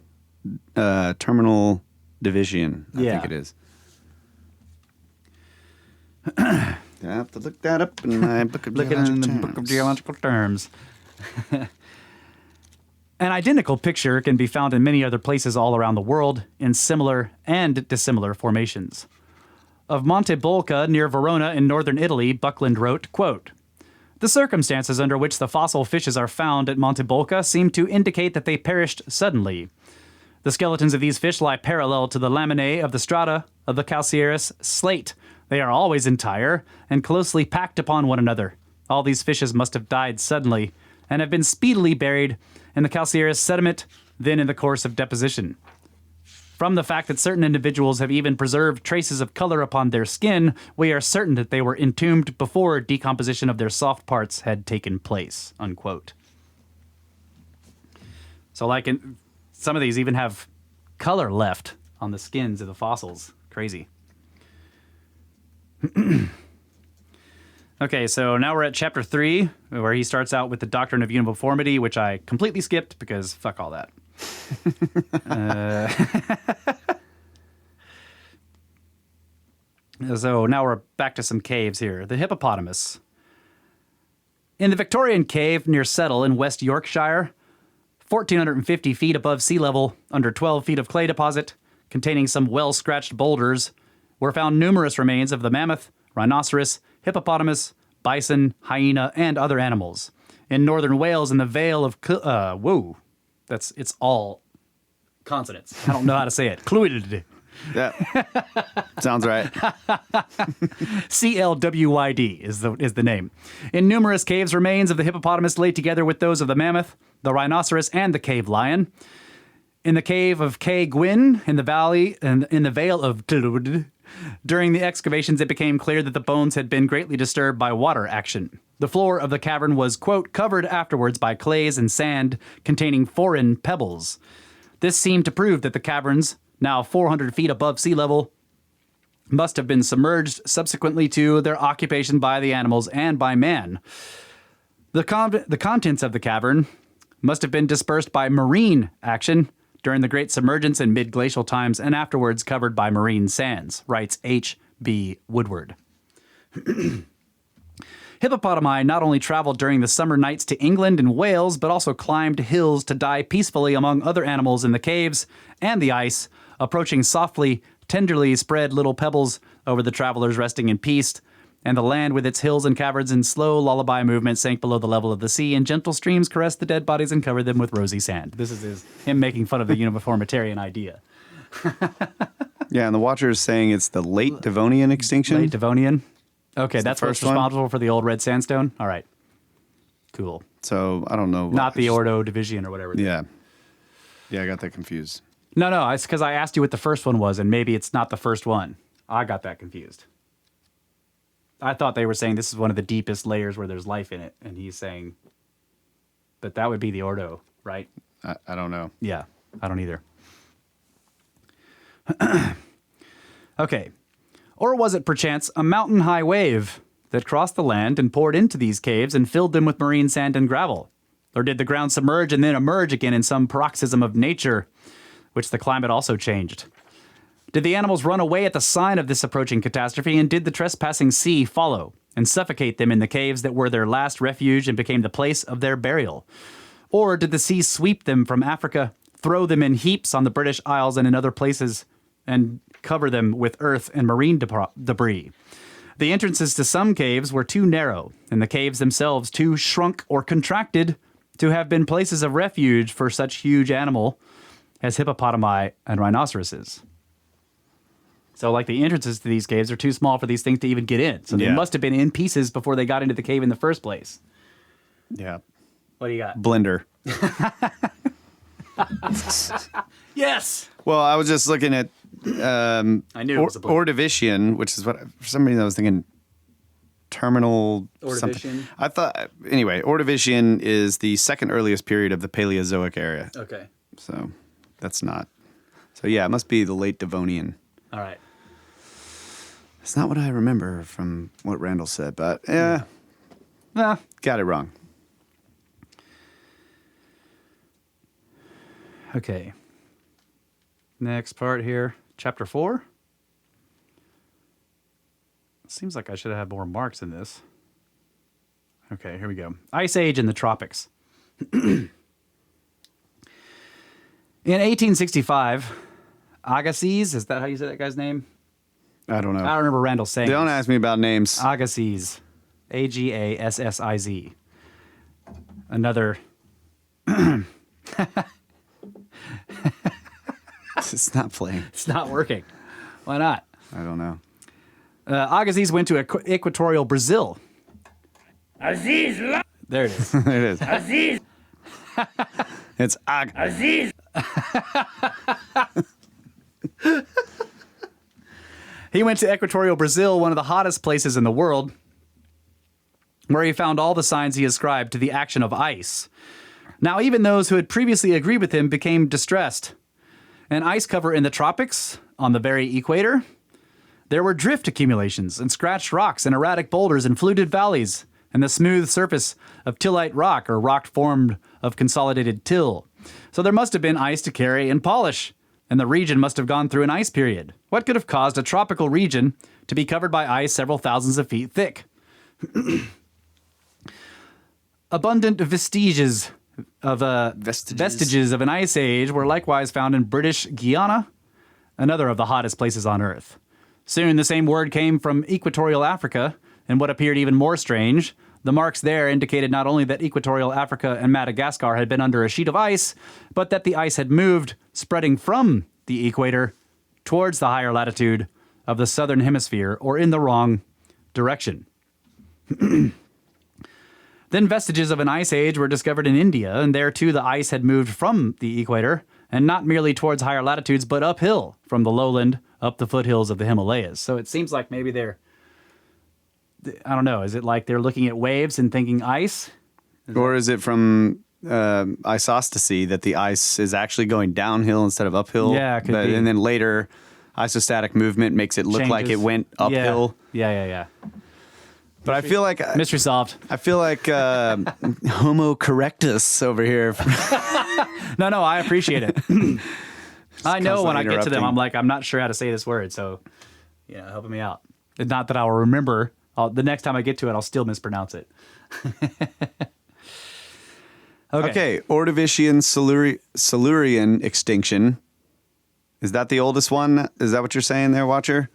division, I think it is. I have to look that up in my book of geological terms. An identical picture can be found in many other places all around the world in similar and dissimilar formations. Of Monte Bolca near Verona in northern Italy, Buckland wrote, quote, "The circumstances under which the fossil fishes are found at Monte Bolca seem to indicate that they perished suddenly. The skeletons of these fish lie parallel to the laminae of the strata of the calcareous slate. They are always entire and closely packed upon one another. All these fishes must have died suddenly and have been speedily buried in the calcareous sediment, then in the course of deposition. From the fact that certain individuals have even preserved traces of color upon their skin, we are certain that they were entombed before decomposition of their soft parts had taken place," unquote. So some of these even have color left on the skins of the fossils. Crazy. Okay, so now we're at chapter 3, where he starts out with the doctrine of uniformity, which I completely skipped because fuck all that. So now we're back to some caves here. The hippopotamus. In the Victorian cave near Settle in West Yorkshire, 1,450 feet above sea level, under 12 feet of clay deposit, containing some well-scratched boulders, were found numerous remains of the mammoth, rhinoceros, hippopotamus, bison, hyena, and other animals. In northern Wales, in the Vale of... it's all consonants. I don't know how to say it. Clwyd. Yeah. Sounds right. CLWYD is the name. In numerous caves, remains of the hippopotamus lay together with those of the mammoth, the rhinoceros, and the cave lion. In the cave of Cay Gwyn, in the valley, and in the Vale of Clwyd, during the excavations, it became clear that the bones had been greatly disturbed by water action. The floor of the cavern was, quote, covered afterwards by clays and sand containing foreign pebbles. This seemed to prove that the caverns, now 400 feet above sea level, must have been submerged subsequently to their occupation by the animals and by man. The contents of the cavern must have been dispersed by marine action during the Great Submergence in mid-glacial times and afterwards covered by marine sands, writes H. B. Woodward. Hippopotami not only traveled during the summer nights to England and Wales, but also climbed hills to die peacefully among other animals in the caves and the ice, approaching softly, tenderly spread little pebbles over the travelers resting in peace, and the land with its hills and caverns in slow lullaby movement sank below the level of the sea, and gentle streams caressed the dead bodies and covered them with rosy sand. This is him making fun of the uniformitarian idea. Yeah, and the Watcher is saying it's the late Devonian extinction. Late Devonian? Okay, that's what's first one? responsible for the old red sandstone? All right. Cool. So, I don't know. Not the Ordovician or whatever. Yeah. Yeah, I got that confused. No, it's because I asked you what the first one was, and maybe it's not the first one. I got that confused. I thought they were saying this is one of the deepest layers where there's life in it, and he's saying, but that would be the Ordo, right? I don't know. Yeah, I don't either. Okay. Or was it perchance a mountain-high wave that crossed the land and poured into these caves and filled them with marine sand and gravel? Or did the ground submerge and then emerge again in some paroxysm of nature, which the climate also changed? Did the animals run away at the sign of this approaching catastrophe, and did the trespassing sea follow and suffocate them in the caves that were their last refuge and became the place of their burial? Or did the sea sweep them from Africa, throw them in heaps on the British Isles and in other places, and cover them with earth and marine debris? The entrances to some caves were too narrow, and the caves themselves too shrunk or contracted to have been places of refuge for such huge animal as hippopotami and rhinoceroses. So, like, the entrances to these caves are too small for these things to even get in. So they must have been in pieces before they got into the cave in the first place. Yeah. What do you got? Blender. Yes! Well, I was just looking at I knew it was a blender. Ordovician, which is what, for some reason I was thinking terminal something. Ordovician? I thought, anyway, Ordovician is the second earliest period of the Paleozoic era. Okay. So that's not. So yeah, it must be the late Devonian. All right. It's not what I remember from what Randall said, but yeah, got it wrong. Okay. Next part here. Chapter 4. Seems like I should have had more marks in this. Okay, here we go. Ice Age in the tropics. In 1865, Agassiz, is that how you say that guy's name? I don't know. I don't remember Randall saying Don't this. ask me about names. Agassiz. Agassiz. Another. It's not playing. It's not working. Why not? I don't know. Agassiz went to equatorial Brazil. Aziz! There it is. There it is. Aziz! It's Ag. Aziz! He went to equatorial Brazil, one of the hottest places in the world, where he found all the signs he ascribed to the action of ice. Now, even those who had previously agreed with him became distressed. An ice cover in the tropics, on the very equator, there were drift accumulations and scratched rocks and erratic boulders and fluted valleys, and the smooth surface of tillite rock, or rock formed of consolidated till. So there must have been ice to carry and polish, and the region must have gone through an ice period. What could have caused a tropical region to be covered by ice several thousands of feet thick? Abundant vestiges of an ice age were likewise found in British Guiana, another of the hottest places on Earth. Soon the same word came from equatorial Africa, and what appeared even more strange, the marks there indicated not only that equatorial Africa and Madagascar had been under a sheet of ice, but that the ice had moved, spreading from the equator towards the higher latitude of the southern hemisphere, or in the wrong direction. Then vestiges of an ice age were discovered in India, and there too the ice had moved from the equator, and not merely towards higher latitudes, but uphill from the lowland up the foothills of the Himalayas. So it seems like maybe I don't know, is it like they're looking at waves and thinking ice? Or is it from isostasy that the ice is actually going downhill instead of uphill? Yeah, it could be. And then later, isostatic movement makes it look like it went uphill. Yeah. But I feel like Mystery solved. I feel like Homo correctus over here. No, I appreciate it. I know when I get to them, interrupting. I'm like, I'm not sure how to say this word, so helping me out. Not that I'll remember. The next time I get to it, I'll still mispronounce it. Okay, Ordovician Silurian extinction. Is that the oldest one? Is that what you're saying there, Watcher?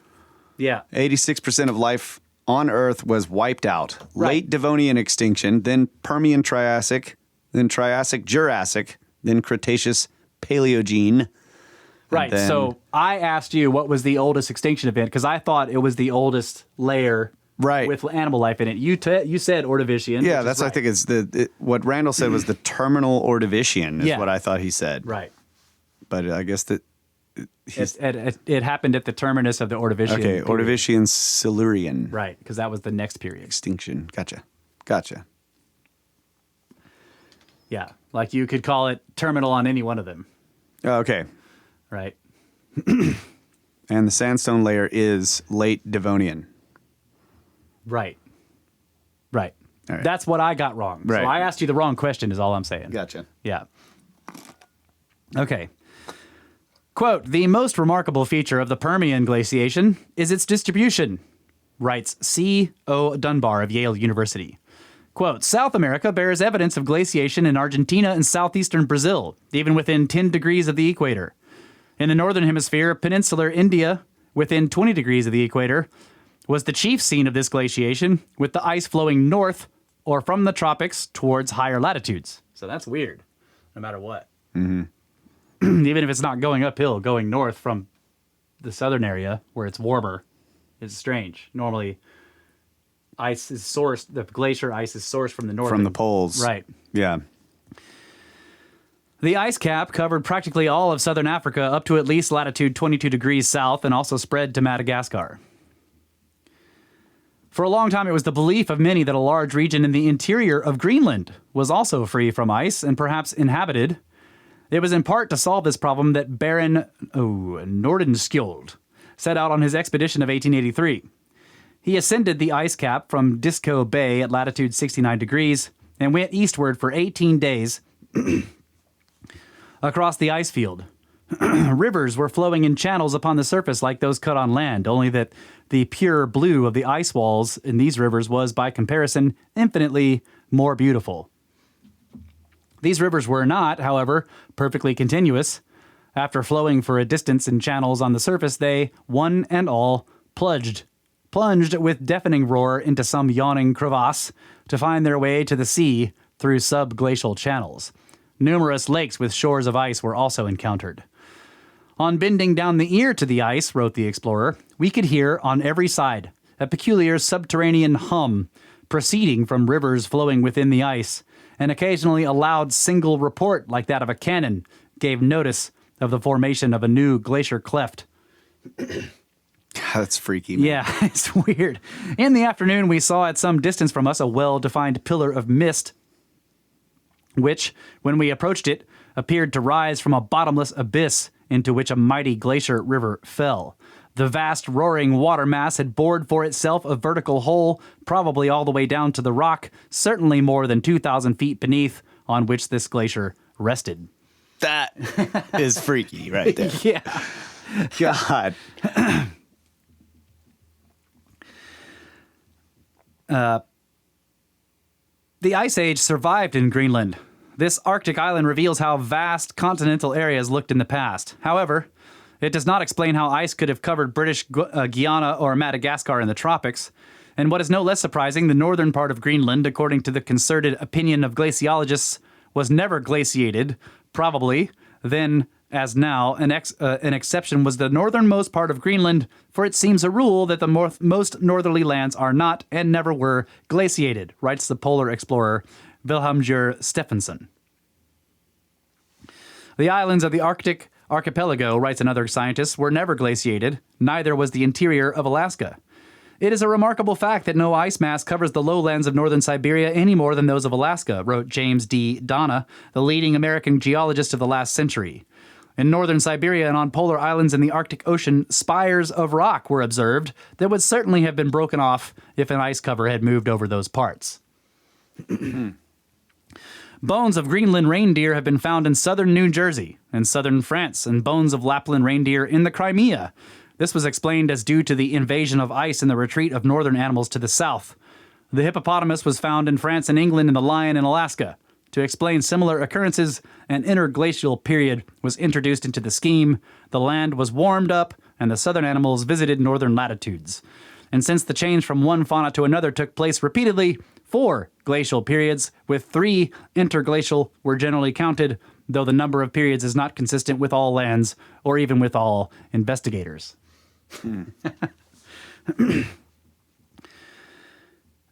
Yeah. 86% of life on Earth was wiped out. Right. Late Devonian extinction, then Permian Triassic, then Triassic Jurassic, then Cretaceous Paleogene. Right. Then, so I asked you what was the oldest extinction event because I thought it was the oldest layer with animal life in it. You said Ordovician. Yeah, that's what I think is what Randall said was the terminal Ordovician is what I thought he said. Right. But I guess that it happened at the terminus of the Ordovician. Okay, period. Ordovician Silurian. Right, because that was the next period. Extinction. Gotcha. Yeah, like you could call it terminal on any one of them. Oh, okay. Right. And the sandstone layer is late Devonian. Right. All right. That's what I got wrong. Right. So I asked you the wrong question is all I'm saying. Gotcha. Yeah. Okay. Quote, the most remarkable feature of the Permian glaciation is its distribution, writes C. O. Dunbar of Yale University. Quote, South America bears evidence of glaciation in Argentina and southeastern Brazil, even within 10 degrees of the equator. In the northern hemisphere, peninsular India, within 20 degrees of the equator, was the chief scene of this glaciation, with the ice flowing north or from the tropics towards higher latitudes. So that's weird, no matter what. Mm-hmm. Even if it's not going uphill, going north from the southern area where it's warmer is strange. Normally, the glacier ice is sourced from the north. From the poles. Right. Yeah. The ice cap covered practically all of southern Africa up to at least latitude 22 degrees south and also spread to Madagascar. For a long time, it was the belief of many that a large region in the interior of Greenland was also free from ice and perhaps inhabited. It was in part to solve this problem that Baron Nordenskjold set out on his expedition of 1883. He ascended the ice cap from Disco Bay at latitude 69 degrees and went eastward for 18 days across the ice field. Rivers were flowing in channels upon the surface like those cut on land, only that the pure blue of the ice walls in these rivers was, by comparison, infinitely more beautiful. These rivers were not, however, perfectly continuous. After flowing for a distance in channels on the surface, they, one and all, plunged with deafening roar into some yawning crevasse to find their way to the sea through subglacial channels. Numerous lakes with shores of ice were also encountered. On bending down the ear to the ice, wrote the explorer, we could hear on every side a peculiar subterranean hum proceeding from rivers flowing within the ice, and occasionally a loud single report like that of a cannon gave notice of the formation of a new glacier cleft. That's freaky, man. Yeah, it's weird. In the afternoon, we saw at some distance from us a well-defined pillar of mist, which, when we approached it, appeared to rise from a bottomless abyss into which a mighty glacier river fell. The vast roaring water mass had bored for itself a vertical hole, probably all the way down to the rock, certainly more than 2,000 feet beneath, on which this glacier rested. That is freaky right there. Yeah. God. The Ice Age survived in Greenland. This Arctic island reveals how vast continental areas looked in the past. However, it does not explain how ice could have covered British Guiana or Madagascar in the tropics. And what is no less surprising, the northern part of Greenland, according to the concerted opinion of glaciologists, was never glaciated, probably. Then, as now, an exception was the northernmost part of Greenland, for it seems a rule that the most northerly lands are not and never were glaciated, writes the polar explorer Vilhelmur Stephenson. The islands of the Arctic archipelago, writes another scientist, were never glaciated, neither was the interior of Alaska. It is a remarkable fact that no ice mass covers the lowlands of northern Siberia any more than those of Alaska, wrote James D. Donna, the leading American geologist of the last century. In northern Siberia and on polar islands in the Arctic Ocean, spires of rock were observed that would certainly have been broken off if an ice cover had moved over those parts. Bones of Greenland reindeer have been found in southern New Jersey and southern France, and bones of Lapland reindeer in the Crimea, This was explained as due to the invasion of ice and the retreat of northern animals to the south. The hippopotamus was found in France and England, and the lion in Alaska. To explain similar occurrences, an interglacial period was introduced into the scheme. The land was warmed up, and the southern animals visited northern latitudes. And since the change from one fauna to another took place repeatedly, 4 glacial periods with 3 interglacial were generally counted, though the number of periods is not consistent with all lands or even with all investigators.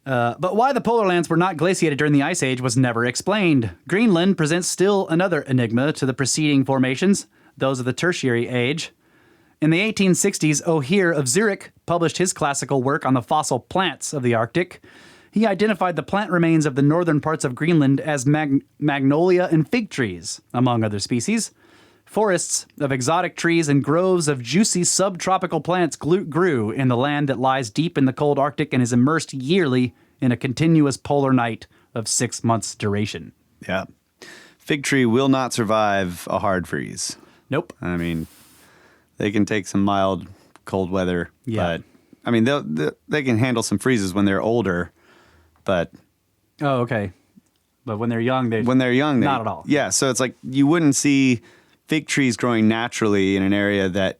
But why the polar lands were not glaciated during the Ice Age was never explained. Greenland presents still another enigma to the preceding formations, those of the Tertiary Age. In the 1860s, O'Hear of Zurich published his classical work on the fossil plants of the Arctic. He identified the plant remains of the northern parts of Greenland as magnolia and fig trees, among other species. Forests of exotic trees and groves of juicy subtropical plants grew in the land that lies deep in the cold Arctic and is immersed yearly in a continuous polar night of 6 months' duration. Yeah. Fig tree will not survive a hard freeze. Nope. I mean, they can take some mild cold weather, but I mean, they can handle some freezes when they're older, but... Oh, okay. But when they're young, not at all. Yeah, so it's like you wouldn't see fig trees growing naturally in an area that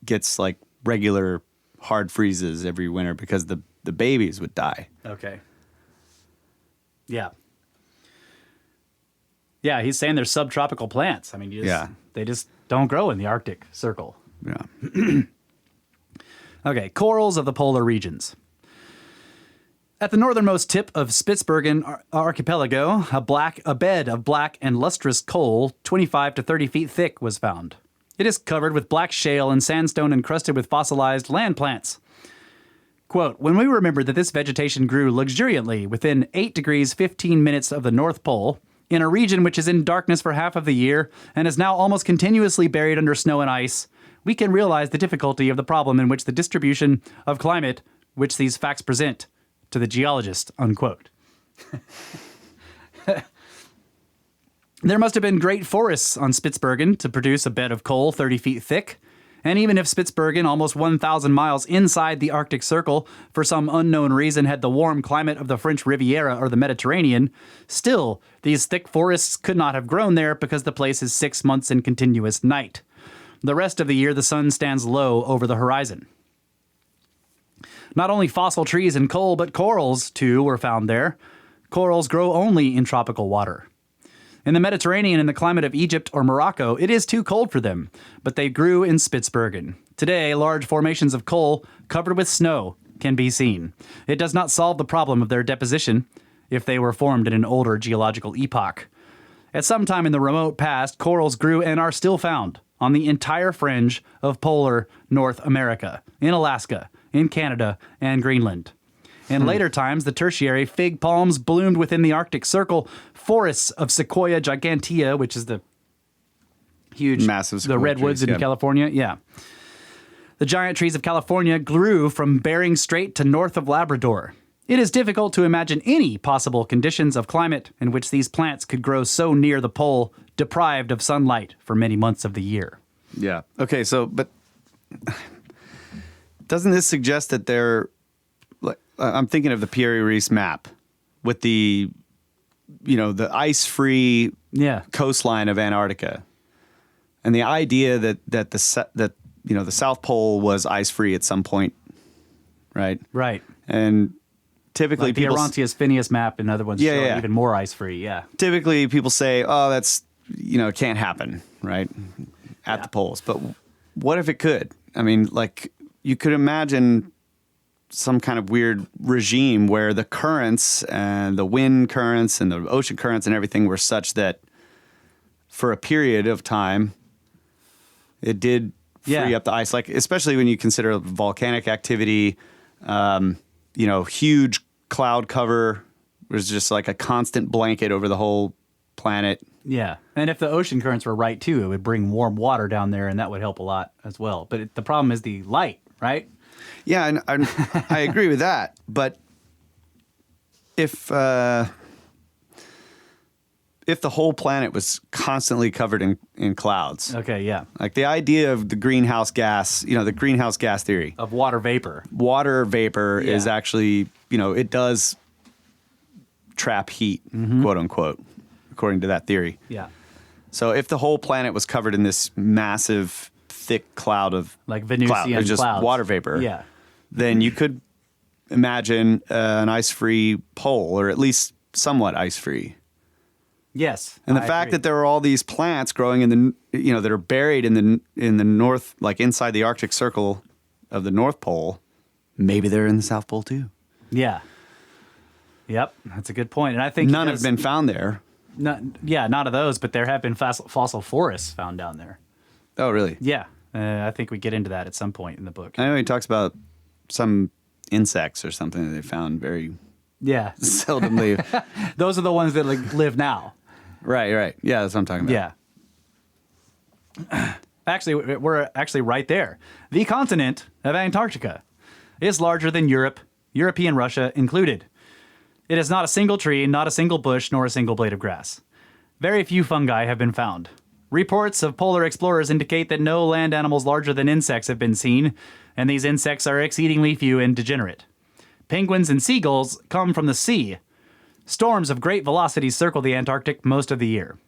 gets like regular hard freezes every winter because the babies would die. Okay. Yeah. Yeah, he's saying they're subtropical plants. I mean, they just don't grow in the Arctic Circle. Yeah. Okay, corals of the polar regions. At the northernmost tip of Spitsbergen archipelago, a bed of black and lustrous coal, 25 to 30 feet thick, was found. It is covered with black shale and sandstone encrusted with fossilized land plants. Quote, when we remembered that this vegetation grew luxuriantly within 8 degrees 15 minutes of the North Pole, in a region which is in darkness for half of the year and is now almost continuously buried under snow and ice, we can realize the difficulty of the problem in which the distribution of climate which these facts present to the geologist, unquote. There must have been great forests on Spitsbergen to produce a bed of coal 30 feet thick. And even if Spitsbergen, almost 1,000 miles inside the Arctic Circle, for some unknown reason had the warm climate of the French Riviera or the Mediterranean, still, these thick forests could not have grown there because the place is 6 months in continuous night. The rest of the year, the sun stands low over the horizon. Not only fossil trees and coal, but corals, too, were found there. Corals grow only in tropical water. In the Mediterranean and the climate of Egypt or Morocco, it is too cold for them, but they grew in Spitsbergen. Today, large formations of coal covered with snow can be seen. It does not solve the problem of their deposition if they were formed in an older geological epoch. At some time in the remote past, corals grew and are still found on the entire fringe of polar North America, in Alaska, in Canada, and Greenland. In later times, the tertiary fig palms bloomed within the Arctic Circle. Forests of Sequoia gigantea, which is the huge, massive the redwoods trees, in California. Yeah. The giant trees of California grew from Bering Strait to north of Labrador. It is difficult to imagine any possible conditions of climate in which these plants could grow so near the pole, deprived of sunlight for many months of the year. Yeah. Okay, so, but doesn't this suggest that they're, like, I'm thinking of the Pierre Reese map with the, the ice-free coastline of Antarctica, and the idea that the South Pole was ice-free at some point, right? Right. And typically like the Orontius Phineas map and other ones show even more ice-free, Typically people say, oh, that's, it can't happen, right, at the poles. But what if it could? I mean, like, you could imagine some kind of weird regime where the currents and the wind currents and the ocean currents and everything were such that for a period of time, it did free up the ice. Like, especially when you consider volcanic activity, huge cloud cover was just like a constant blanket over the whole planet. Yeah. And if the ocean currents were right, too, it would bring warm water down there, and that would help a lot as well. But the problem is the light, right? Yeah, and I agree with that. But if if the whole planet was constantly covered in clouds. Okay, yeah. Like the idea of the greenhouse gas, the greenhouse gas theory. Of water vapor. Water vapor is actually, it does trap heat, quote unquote, according to that theory. Yeah. So if the whole planet was covered in this massive, thick cloud of like Venusian just clouds. water vapor, yeah, then you could imagine an ice-free pole, or at least somewhat ice-free. Yes. And the fact that there are all these plants growing in the, that are buried in the north, like inside the Arctic Circle of the North Pole, maybe they're in the South Pole too. Yeah. Yep, that's a good point. And I think none have been found there. Not of those, but there have been fossil forests found down there. Oh, really? Yeah. I think we get into that at some point in the book. I know he talks about some insects or something that they found very seldomly. Those are the ones that live now. Right. Yeah, that's what I'm talking about. Yeah. Actually, we're actually right there. The continent of Antarctica is larger than Europe, European Russia included. It is not a single tree, not a single bush, nor a single blade of grass. Very few fungi have been found. Reports of polar explorers indicate that no land animals larger than insects have been seen, and these insects are exceedingly few and degenerate. Penguins and seagulls come from the sea. Storms of great velocity circle the Antarctic most of the year.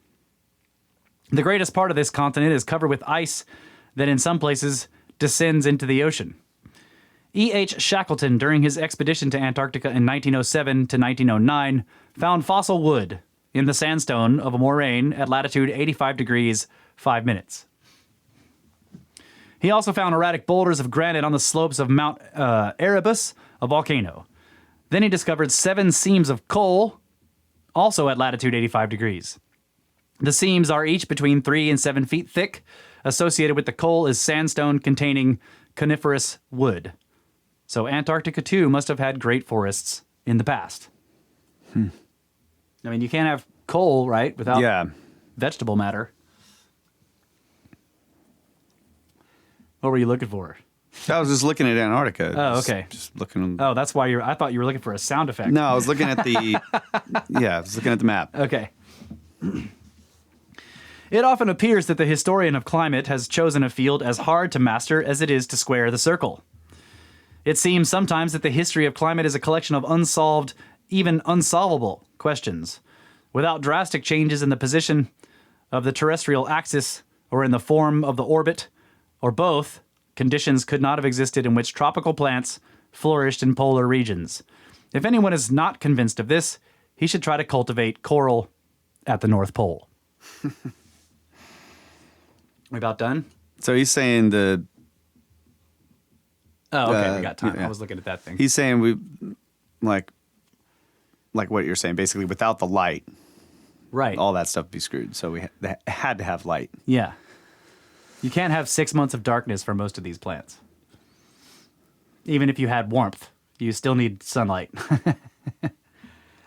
The greatest part of this continent is covered with ice that in some places descends into the ocean. E.H. Shackleton, during his expedition to Antarctica in 1907 to 1909, found fossil wood in the sandstone of a moraine at latitude 85 degrees 5 minutes. He also found erratic boulders of granite on the slopes of Mount Erebus, a volcano. Then he discovered 7 seams of coal, also at latitude 85 degrees. The seams are each between 3 and 7 feet thick. Associated with the coal is sandstone containing coniferous wood. So Antarctica, too, must have had great forests in the past. I mean, you can't have coal, right, without vegetable matter. What were you looking for? I was just looking at Antarctica. Oh, okay. Just looking. Oh, that's why I thought you were looking for a sound effect. No, I was looking at the. I was looking at the map. Okay. It often appears that the historian of climate has chosen a field as hard to master as it is to square the circle. It seems sometimes that the history of climate is a collection of unsolved, even unsolvable questions. Without drastic changes in the position of the terrestrial axis or in the form of the orbit, or both, conditions could not have existed in which tropical plants flourished in polar regions. If anyone is not convinced of this, he should try to cultivate coral at the North Pole. We about done? So he's saying the. Oh, okay, we got time. I was looking at that thing. He's saying we, like what you're saying, basically without the light, right? All that stuff would be screwed. So we had to have light. Yeah. You can't have 6 months of darkness for most of these plants. Even if you had warmth, you still need sunlight.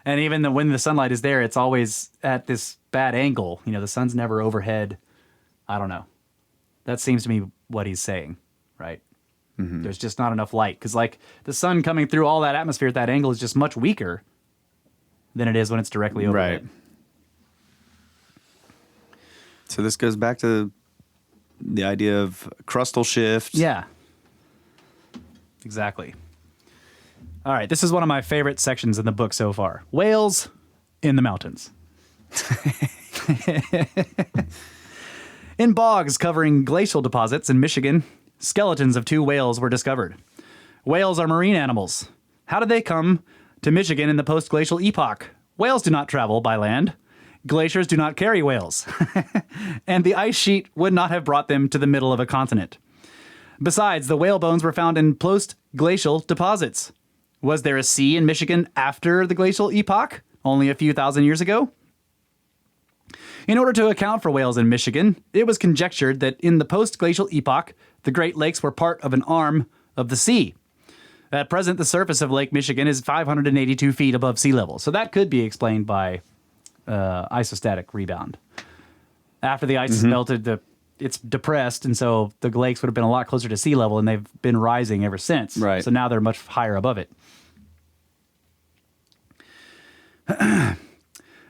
And even when the sunlight is there, it's always at this bad angle. The sun's never overhead. I don't know. That seems to me what he's saying, right? Mm-hmm. There's just not enough light. Because, the sun coming through all that atmosphere at that angle is just much weaker than it is when it's directly overhead. Right. So this goes back to the idea of crustal shift. Yeah. Exactly. All right, this is one of my favorite sections in the book so far. Whales in the mountains. In bogs covering glacial deposits in Michigan, skeletons of 2 whales were discovered. Whales are marine animals. How did they come to Michigan in the post-glacial epoch? Whales do not travel by land. Glaciers do not carry whales. And the ice sheet would not have brought them to the middle of a continent. Besides, the whale bones were found in post-glacial deposits. Was there a sea in Michigan after the glacial epoch, only a few thousand years ago? In order to account for whales in Michigan, it was conjectured that in the post-glacial epoch, the Great Lakes were part of an arm of the sea. At present, the surface of Lake Michigan is 582 feet above sea level, so that could be explained by isostatic rebound. After the ice is melted, it's depressed, and so the lakes would have been a lot closer to sea level, and they've been rising ever since. Right. So now they're much higher above it.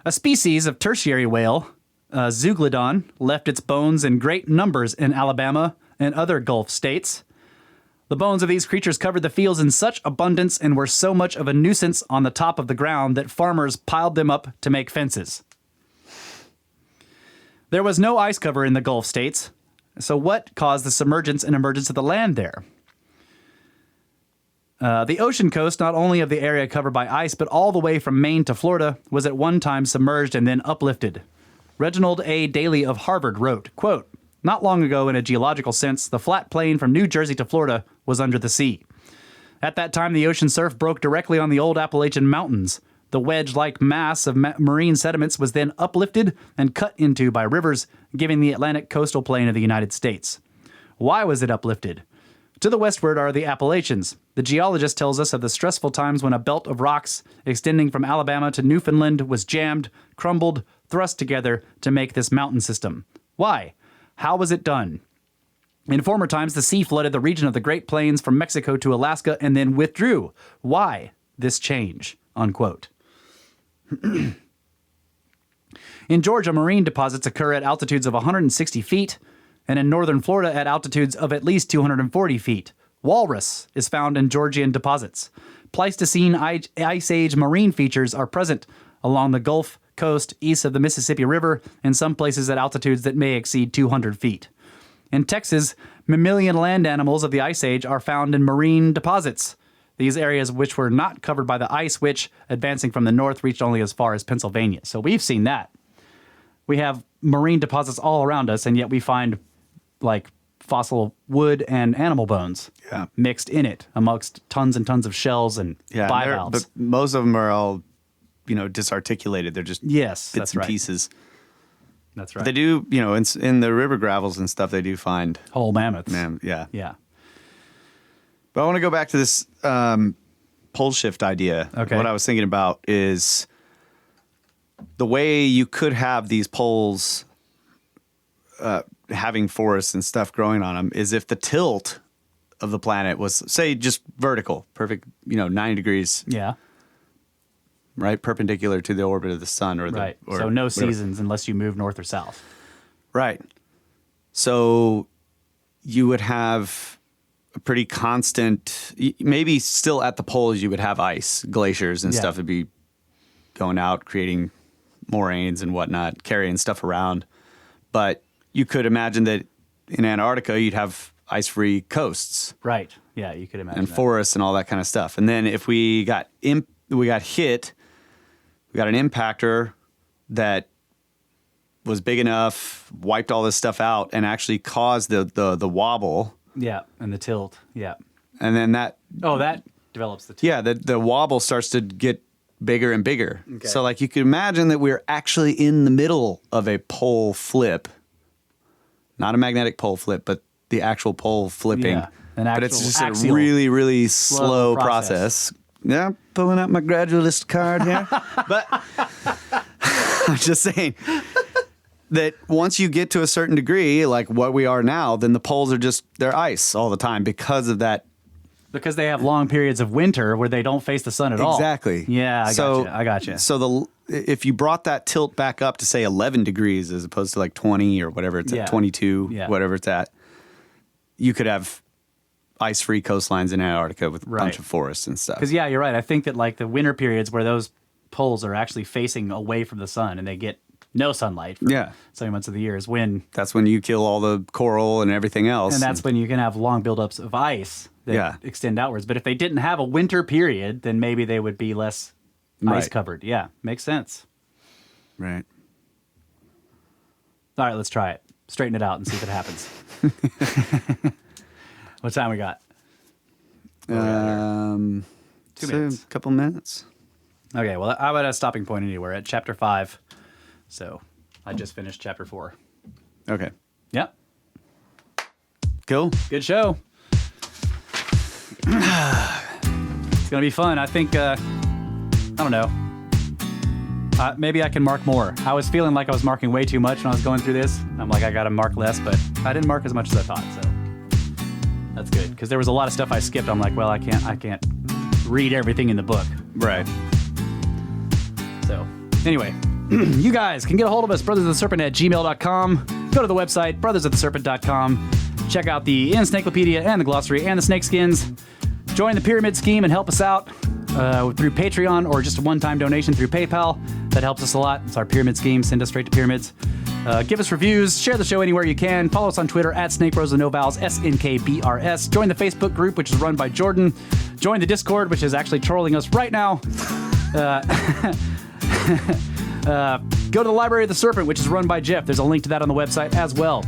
A species of tertiary whale, Zeuglodon, left its bones in great numbers in Alabama and other Gulf states. The bones of these creatures covered the fields in such abundance and were so much of a nuisance on the top of the ground that farmers piled them up to make fences. There was no ice cover in the Gulf states, so what caused the submergence and emergence of the land there? The ocean coast, not only of the area covered by ice, but all the way from Maine to Florida, was at one time submerged and then uplifted. Reginald A. Daly of Harvard wrote, quote, "Not long ago, in a geological sense, the flat plain from New Jersey to Florida was under the sea. At that time, the ocean surf broke directly on the old Appalachian Mountains. The wedge-like mass of marine sediments was then uplifted and cut into by rivers, giving the Atlantic coastal plain of the United States. Why was it uplifted? To the westward are the Appalachians. The geologist tells us of the stressful times when a belt of rocks extending from Alabama to Newfoundland was jammed, crumbled, thrust together to make this mountain system. Why? How was it done? In former times, the sea flooded the region of the Great Plains from Mexico to Alaska and then withdrew. Why this change?" Unquote. In Georgia, marine deposits occur at altitudes of 160 feet, and in northern Florida at altitudes of at least 240 feet. Walrus is found in Georgian deposits. Pleistocene Ice Age marine features are present along the Gulf Coast east of the Mississippi River, in some places at altitudes that may exceed 200 feet. In Texas, mammalian land animals of the Ice Age are found in marine deposits. These areas which were not covered by the ice, which, advancing from the north, reached only as far as Pennsylvania. So we've seen that. We have marine deposits all around us, and yet we find like fossil wood and animal bones mixed in it amongst tons and tons of shells and bivalves. But most of them are all, disarticulated. They're just bits and pieces. That's right. But they do, in the river gravels and stuff, they do find whole mammoths. Yeah. But I want to go back to this pole shift idea. Okay. What I was thinking about is the way you could have these poles having forests and stuff growing on them is if the tilt of the planet was, say, just vertical, perfect, 90 degrees. Yeah. Right? Perpendicular to the orbit of the sun. Right. So no seasons unless you move north or south. Right. So you would have a pretty constant, maybe still at the poles you would have ice, glaciers and stuff would be going out, creating moraines and whatnot, carrying stuff around. But you could imagine that in Antarctica you'd have ice-free coasts. Right. Yeah, you could imagine and that. Forests and all that kind of stuff. And then if we got hit, we got an impactor that was big enough, wiped all this stuff out, and actually caused the wobble. Yeah, and the tilt. Yeah. And then that develops the tilt. Yeah, the wobble starts to get bigger and bigger. Okay. So like you could imagine that we're actually in the middle of a pole flip. Not a magnetic pole flip, but the actual pole flipping. Yeah, but it's just a really, really slow process. Yeah, pulling out my gradualist card here. But I'm just saying that once you get to a certain degree, like what we are now, then the poles are they're ice all the time because of that. Because they have long periods of winter where they don't face the sun at all. Exactly. Yeah, I got you. So if you brought that tilt back up to say 11 degrees as opposed to like 20 or whatever it's at, 22, whatever it's at, you could have ice-free coastlines in Antarctica with a bunch of forests and stuff. Because you're right. I think that like the winter periods where those poles are actually facing away from the sun and they get no sunlight for so many months of the year is when... That's when you kill all the coral and everything else. And that's when you can have long buildups of ice that extend outwards. But if they didn't have a winter period, then maybe they would be less ice covered. Yeah, makes sense. Right. All right, let's try it. Straighten it out and see if it happens. What time we got? 2 minutes. A couple minutes. Okay, well, I'm at a stopping point anywhere at chapter 5. So I just finished chapter 4. Okay. Yep. Cool. Good show. It's going to be fun. I think, I don't know. Maybe I can mark more. I was feeling like I was marking way too much when I was going through this. I'm like, I got to mark less, but I didn't mark as much as I thought, so that's good. Because there was a lot of stuff I skipped. I'm like, well, I can't read everything in the book. Right. So, anyway, You guys can get a hold of us, brothersoftheserpent@gmail.com. Go to the website, brothersoftheserpent.com. Check out the encyclopedia and the glossary and the SnakeSkins. Join the pyramid scheme and help us out through Patreon or just a one-time donation through PayPal. That helps us a lot. It's our pyramid scheme. Send us straight to pyramids. Give us reviews. Share the show anywhere you can. Follow us on Twitter @SnakeBros with no vowels, SNKBRS. Join the Facebook group, which is run by Jordan. Join the Discord, which is actually trolling us right now. Go to the Library of the Serpent, which is run by Jeff. There's a link to that on the website as well.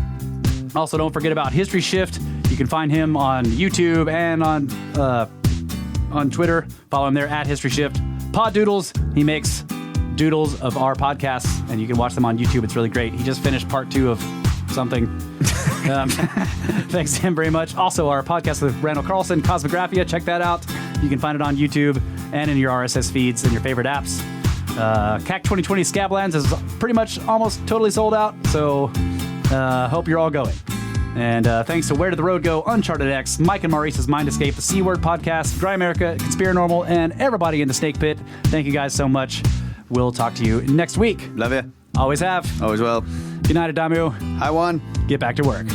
Also, don't forget about History Shift. You can find him on YouTube and on Twitter. Follow him there @History Shift. Pod Doodles. He makes doodles of our podcasts, and you can watch them on YouTube. It's really great. He just finished part 2 of something. Thanks to him very much. Also, our podcast with Randall Carlson, Cosmographia. Check that out. You can find it on YouTube and in your RSS feeds and your favorite apps. CAC 2020 Scablands is pretty much almost totally sold out, so hope you're all going. And thanks to Where Did the Road Go, Uncharted X, Mike and Maurice's Mind Escape, the C-Word Podcast, Dry America, Conspiranormal, and everybody in the Snake Pit. Thank you guys so much. We'll talk to you next week. Love you. Always have. Always will. Good night, Adamu. Hi, Juan. Get back to work.